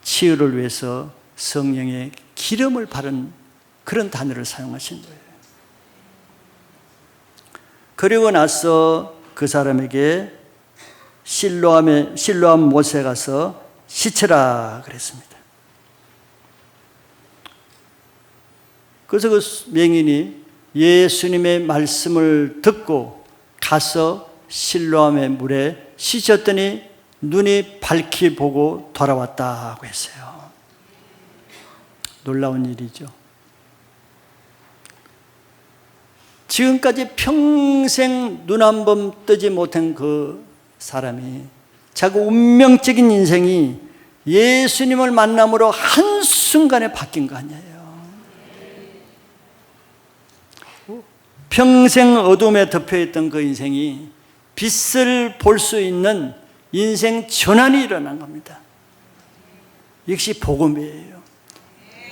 [SPEAKER 1] 치유를 위해서 성령의 기름을 바른 그런 단어를 사용하신 거예요. 그리고 나서 그 사람에게 실로암 못에 가서 씻으라 그랬습니다. 그래서 그 맹인이 예수님의 말씀을 듣고 가서 실로암의 물에 씻었더니 눈이 밝히 보고 돌아왔다고 했어요. 놀라운 일이죠. 지금까지 평생 눈 한 번 뜨지 못한 그 사람이 자기 운명적인 인생이 예수님을 만남으로 한순간에 바뀐 거 아니에요. 평생 어둠에 덮여있던 그 인생이 빛을 볼 수 있는 인생 전환이 일어난 겁니다. 역시 복음이에요.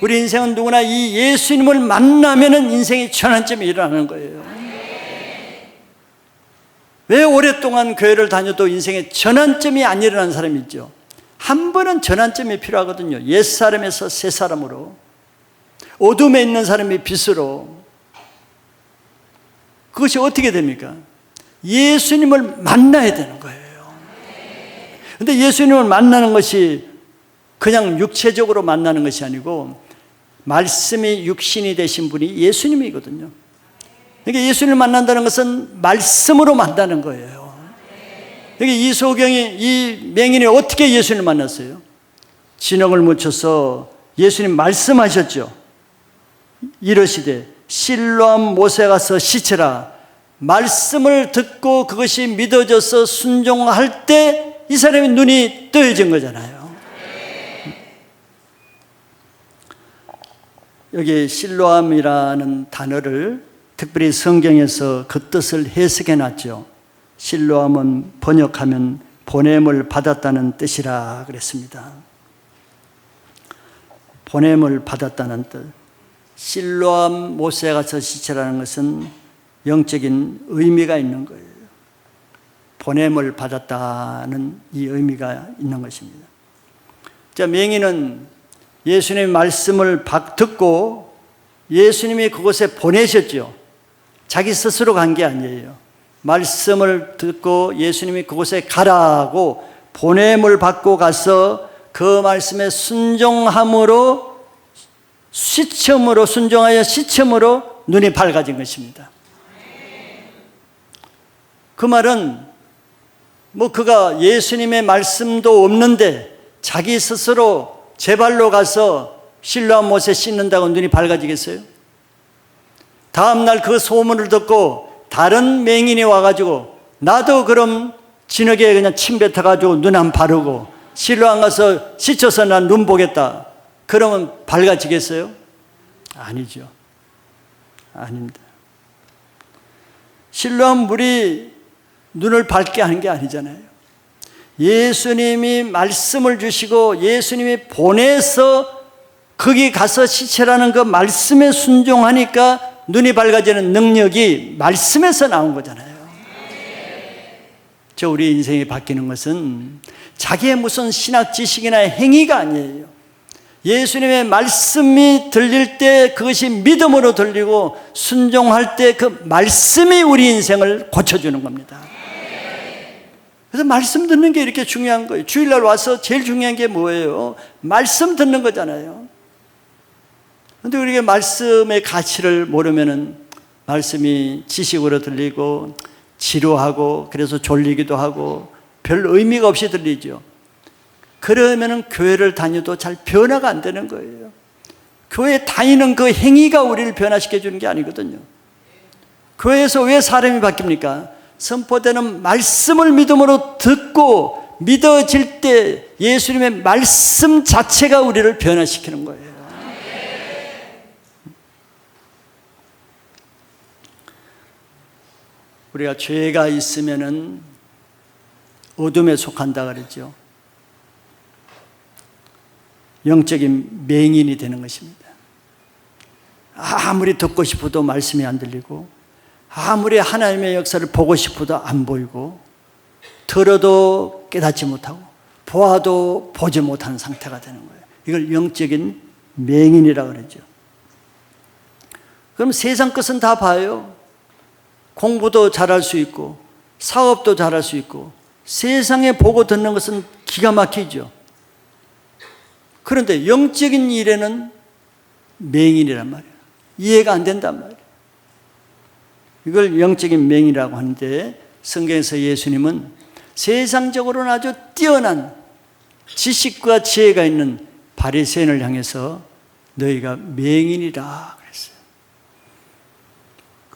[SPEAKER 1] 우리 인생은 누구나 이 예수님을 만나면은 인생의 전환점이 일어나는 거예요. 왜 오랫동안 교회를 다녀도 인생의 전환점이 안 일어나는 사람이 있죠? 한 번은 전환점이 필요하거든요. 옛사람에서 새사람으로, 어둠에 있는 사람이 빛으로. 그것이 어떻게 됩니까? 예수님을 만나야 되는 거예요. 근데 예수님을 만나는 것이 그냥 육체적으로 만나는 것이 아니고 말씀이 육신이 되신 분이 예수님이거든요. 그러니까 예수님을 만난다는 것은 말씀으로 만나는 거예요. 그러니까 이 맹인이 어떻게 예수님을 만났어요? 진흙을 묻혀서 예수님 말씀하셨죠. 이러시되 실로암 못에 가서 씻으라. 말씀을 듣고 그것이 믿어져서 순종할 때 이 사람의 눈이 뜨여진 거잖아요. 여기 실로암이라는 단어를 특별히 성경에서 그 뜻을 해석해 놨죠. 실로암은 번역하면 보냄을 받았다는 뜻이라 그랬습니다. 보냄을 받았다는 뜻. 실로암 못에 가서 씻으라는 것은 영적인 의미가 있는 거예요. 보냄을 받았다는 이 의미가 있는 것입니다. 자, 맹인은 예수님의 말씀을 듣고 예수님이 그곳에 보내셨죠. 자기 스스로 간 게 아니에요. 말씀을 듣고 예수님이 그곳에 가라고 보냄을 받고 가서 그 말씀에 순종함으로 순종하여 시침으로 눈이 밝아진 것입니다. 그 말은 그가 예수님의 말씀도 없는데 자기 스스로 제 발로 가서 실로암 못에 씻는다고 눈이 밝아지겠어요? 다음날 그 소문을 듣고 다른 맹인이 와가지고 나도 그럼 진흙에 그냥 침 뱉어가지고 눈 안 바르고 실로암 가서 씻어서 난 눈 보겠다. 그러면 밝아지겠어요? 아니죠. 아닙니다. 실로암 물이 눈을 밝게 하는 게 아니잖아요. 예수님이 말씀을 주시고 예수님이 보내서 거기 가서 씻으라는 그 말씀에 순종하니까 눈이 밝아지는 능력이 말씀에서 나온 거잖아요. 우리 인생이 바뀌는 것은 자기의 무슨 신학 지식이나 행위가 아니에요. 예수님의 말씀이 들릴 때 그것이 믿음으로 들리고 순종할 때 그 말씀이 우리 인생을 고쳐주는 겁니다. 그래서 말씀 듣는 게 이렇게 중요한 거예요. 주일날 와서 제일 중요한 게 뭐예요? 말씀 듣는 거잖아요. 그런데 우리가 말씀의 가치를 모르면은 말씀이 지식으로 들리고 지루하고 그래서 졸리기도 하고 별 의미가 없이 들리죠. 그러면은 교회를 다녀도 잘 변화가 안 되는 거예요. 교회 다니는 그 행위가 우리를 변화시켜 주는 게 아니거든요. 교회에서 왜 사람이 바뀝니까? 선포되는 말씀을 믿음으로 듣고 믿어질 때 예수님의 말씀 자체가 우리를 변화시키는 거예요. 우리가 죄가 있으면은 어둠에 속한다 그러죠. 영적인 맹인이 되는 것입니다. 아무리 듣고 싶어도 말씀이 안 들리고 아무리 하나님의 역사를 보고 싶어도 안 보이고 들어도 깨닫지 못하고 보아도 보지 못하는 상태가 되는 거예요. 이걸 영적인 맹인이라고 그러죠. 그럼 세상 것은 다 봐요. 공부도 잘할 수 있고 사업도 잘할 수 있고 세상에 보고 듣는 것은 기가 막히죠. 그런데 영적인 일에는 맹인이란 말이에요. 이해가 안 된단 말이에요. 이걸 영적인 맹이라고 하는데 성경에서 예수님은 세상적으로는 아주 뛰어난 지식과 지혜가 있는 바리새인을 향해서 너희가 맹인이라 그랬어요.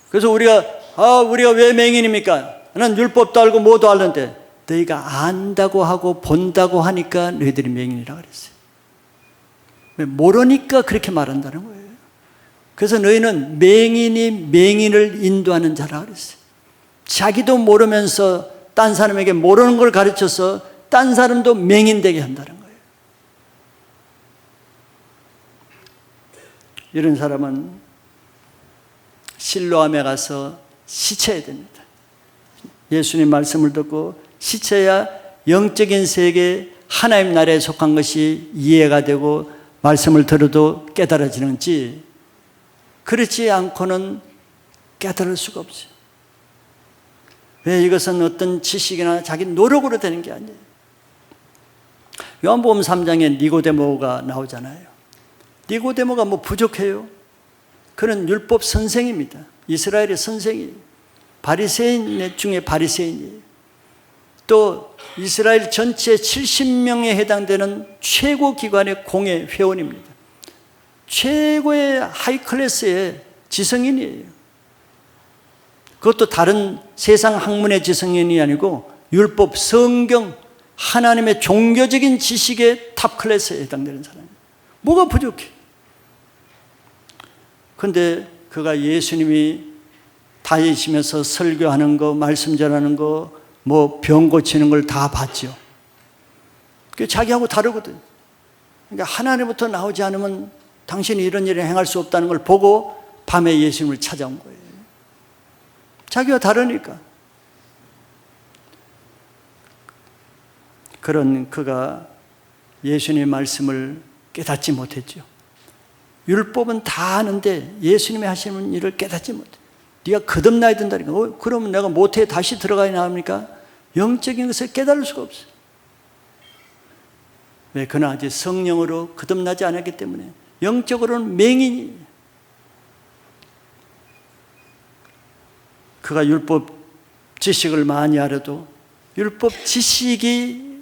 [SPEAKER 1] 그래서 우리가 왜 맹인입니까? 난 율법도 알고 뭐도 알는데 너희가 안다고 하고 본다고 하니까 너희들이 맹인이라 그랬어요. 모르니까 그렇게 말한다는 거예요. 그래서 너희는 맹인이 맹인을 인도하는 자라 그랬어요. 자기도 모르면서 딴 사람에게 모르는 걸 가르쳐서 딴 사람도 맹인되게 한다는 거예요. 이런 사람은 실로암에 가서 씻어야 됩니다. 예수님 말씀을 듣고 씻어야 영적인 세계에 하나님 나라에 속한 것이 이해가 되고 말씀을 들어도 깨달아지는지 그렇지 않고는 깨달을 수가 없어요. 왜? 이것은 어떤 지식이나 자기 노력으로 되는 게 아니에요. 요한복음 3장에 니고데모가 나오잖아요. 니고데모가 뭐 부족해요? 그는 율법 선생입니다. 이스라엘의 선생이에요. 바리새인 중에 바리새인이에요. 또 이스라엘 전체 70명에 해당되는 최고 기관의 공회 회원입니다. 최고의 하이클래스의 지성인이에요. 그것도 다른 세상 학문의 지성인이 아니고 율법, 성경, 하나님의 종교적인 지식의 탑클래스에 해당되는 사람이에요. 뭐가 부족해? 그런데 그가 예수님이 다니시면서 설교하는 거, 말씀 전하는 거, 뭐 병 고치는 걸 다 봤죠. 그게 자기하고 다르거든. 그러니까 하나님부터 나오지 않으면 당신이 이런 일을 행할 수 없다는 걸 보고 밤에 예수님을 찾아온 거예요. 자기와 다르니까. 그런 그가 예수님의 말씀을 깨닫지 못했죠. 율법은 다 아는데 예수님이 하시는 일을 깨닫지 못해. 네가 거듭나야 된다니까. 그러면 내가 모태에 다시 들어가야 합니까? 영적인 것을 깨달을 수가 없어요. 왜? 그는 아직 성령으로 거듭나지 않았기 때문에 영적으로는 맹인이에요. 그가 율법 지식을 많이 알아도 율법 지식이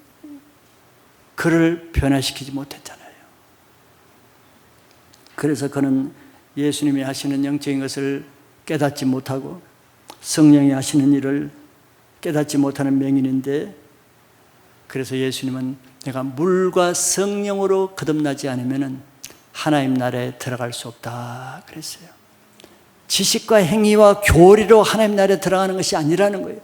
[SPEAKER 1] 그를 변화시키지 못했잖아요. 그래서 그는 예수님이 하시는 영적인 것을 깨닫지 못하고 성령이 하시는 일을 깨닫지 못하는 맹인인데, 그래서 예수님은 내가 물과 성령으로 거듭나지 않으면 하나님 나라에 들어갈 수 없다 그랬어요. 지식과 행위와 교리로 하나님 나라에 들어가는 것이 아니라는 거예요.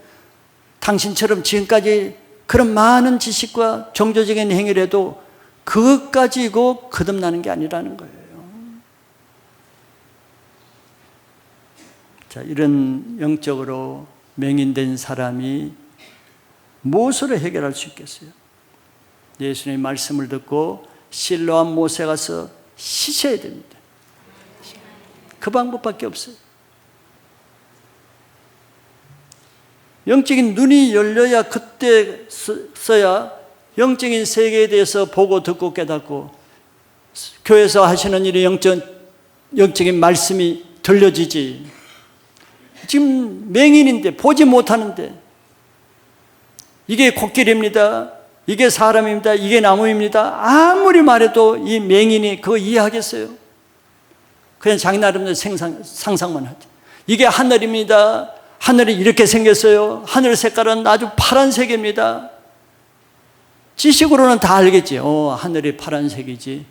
[SPEAKER 1] 당신처럼 지금까지 그런 많은 지식과 종교적인 행위를 해도 그것 가지고 거듭나는 게 아니라는 거예요. 자, 이런 영적으로 맹인된 사람이 무엇으로 해결할 수 있겠어요? 예수님의 말씀을 듣고 실로암 못에 가서 씻어야 됩니다. 그 방법밖에 없어요. 영적인 눈이 열려야 그때 써야 영적인 세계에 대해서 보고 듣고 깨닫고 교회에서 하시는 일이 영적인 말씀이 들려지지. 지금 맹인인데 보지 못하는데 이게 코끼리입니다, 이게 사람입니다, 이게 나무입니다 아무리 말해도 이 맹인이 그거 이해하겠어요? 그냥 자기 나름대로 상상만 하죠. 이게 하늘입니다, 하늘이 이렇게 생겼어요, 하늘 색깔은 아주 파란색입니다. 지식으로는 다 알겠지. 하늘이 파란색이지.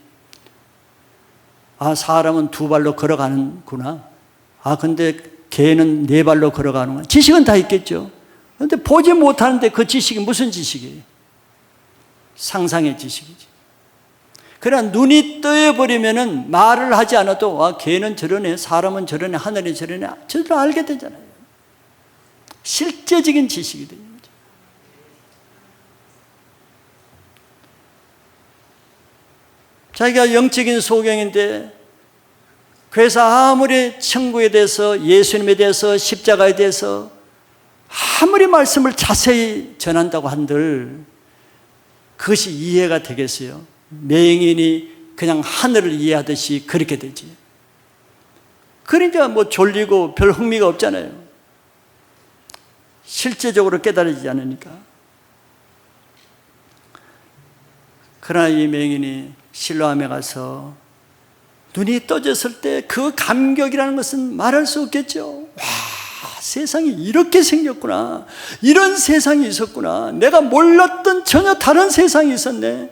[SPEAKER 1] 사람은 두 발로 걸어가는구나. 근데 개는 네 발로 걸어가는구나. 지식은 다 있겠죠. 그런데 보지 못하는데 그 지식이 무슨 지식이에요? 상상의 지식이지. 그러나 눈이 떠여버리면은 말을 하지 않아도 개는 저러네, 사람은 저러네, 하늘이 저러네, 저도 알게 되잖아요. 실제적인 지식이 되는 거죠. 자기가 영적인 소경인데 그래서 아무리 천국에 대해서, 예수님에 대해서, 십자가에 대해서 아무리 말씀을 자세히 전한다고 한들 그것이 이해가 되겠어요? 맹인이 그냥 하늘을 이해하듯이 그렇게 되지. 그러니까 뭐 졸리고 별 흥미가 없잖아요. 실제적으로 깨달아지지 않으니까. 그러나 이 맹인이 실로암에 가서 눈이 떠졌을 때 그 감격이라는 것은 말할 수 없겠죠. 와, 세상이 이렇게 생겼구나. 이런 세상이 있었구나. 내가 몰랐던 전혀 다른 세상이 있었네.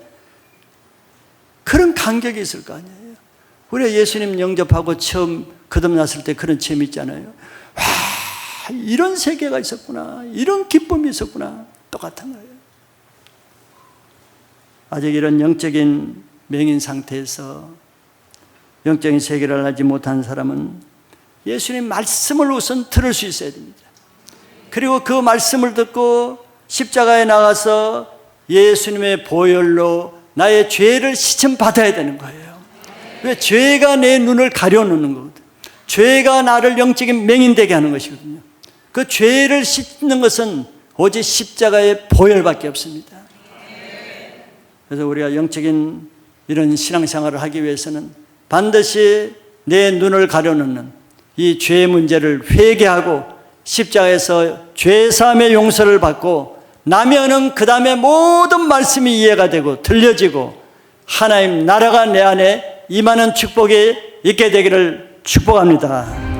[SPEAKER 1] 그런 감격이 있을 거 아니에요. 우리가 예수님 영접하고 처음 거듭났을 때 그런 재미 있잖아요. 와, 이런 세계가 있었구나. 이런 기쁨이 있었구나. 똑같은 거예요. 아직 이런 영적인 맹인 상태에서 영적인 세계를 알지 못한 사람은 예수님 말씀을 우선 들을 수 있어야 됩니다. 그리고 그 말씀을 듣고 십자가에 나가서 예수님의 보혈로 나의 죄를 씻음받아야 되는 거예요. 왜? 죄가 내 눈을 가려놓는 거거든요. 죄가 나를 영적인 맹인되게 하는 것이거든요. 그 죄를 씻는 것은 오직 십자가의 보혈밖에 없습니다. 그래서 우리가 영적인 이런 신앙생활을 하기 위해서는 반드시 내 눈을 가려놓는 이 죄 문제를 회개하고 십자가에서 죄사함의 용서를 받고 나면은 그 다음에 모든 말씀이 이해가 되고 들려지고 하나님 나라가 내 안에 임하는 축복이 있게 되기를 축복합니다.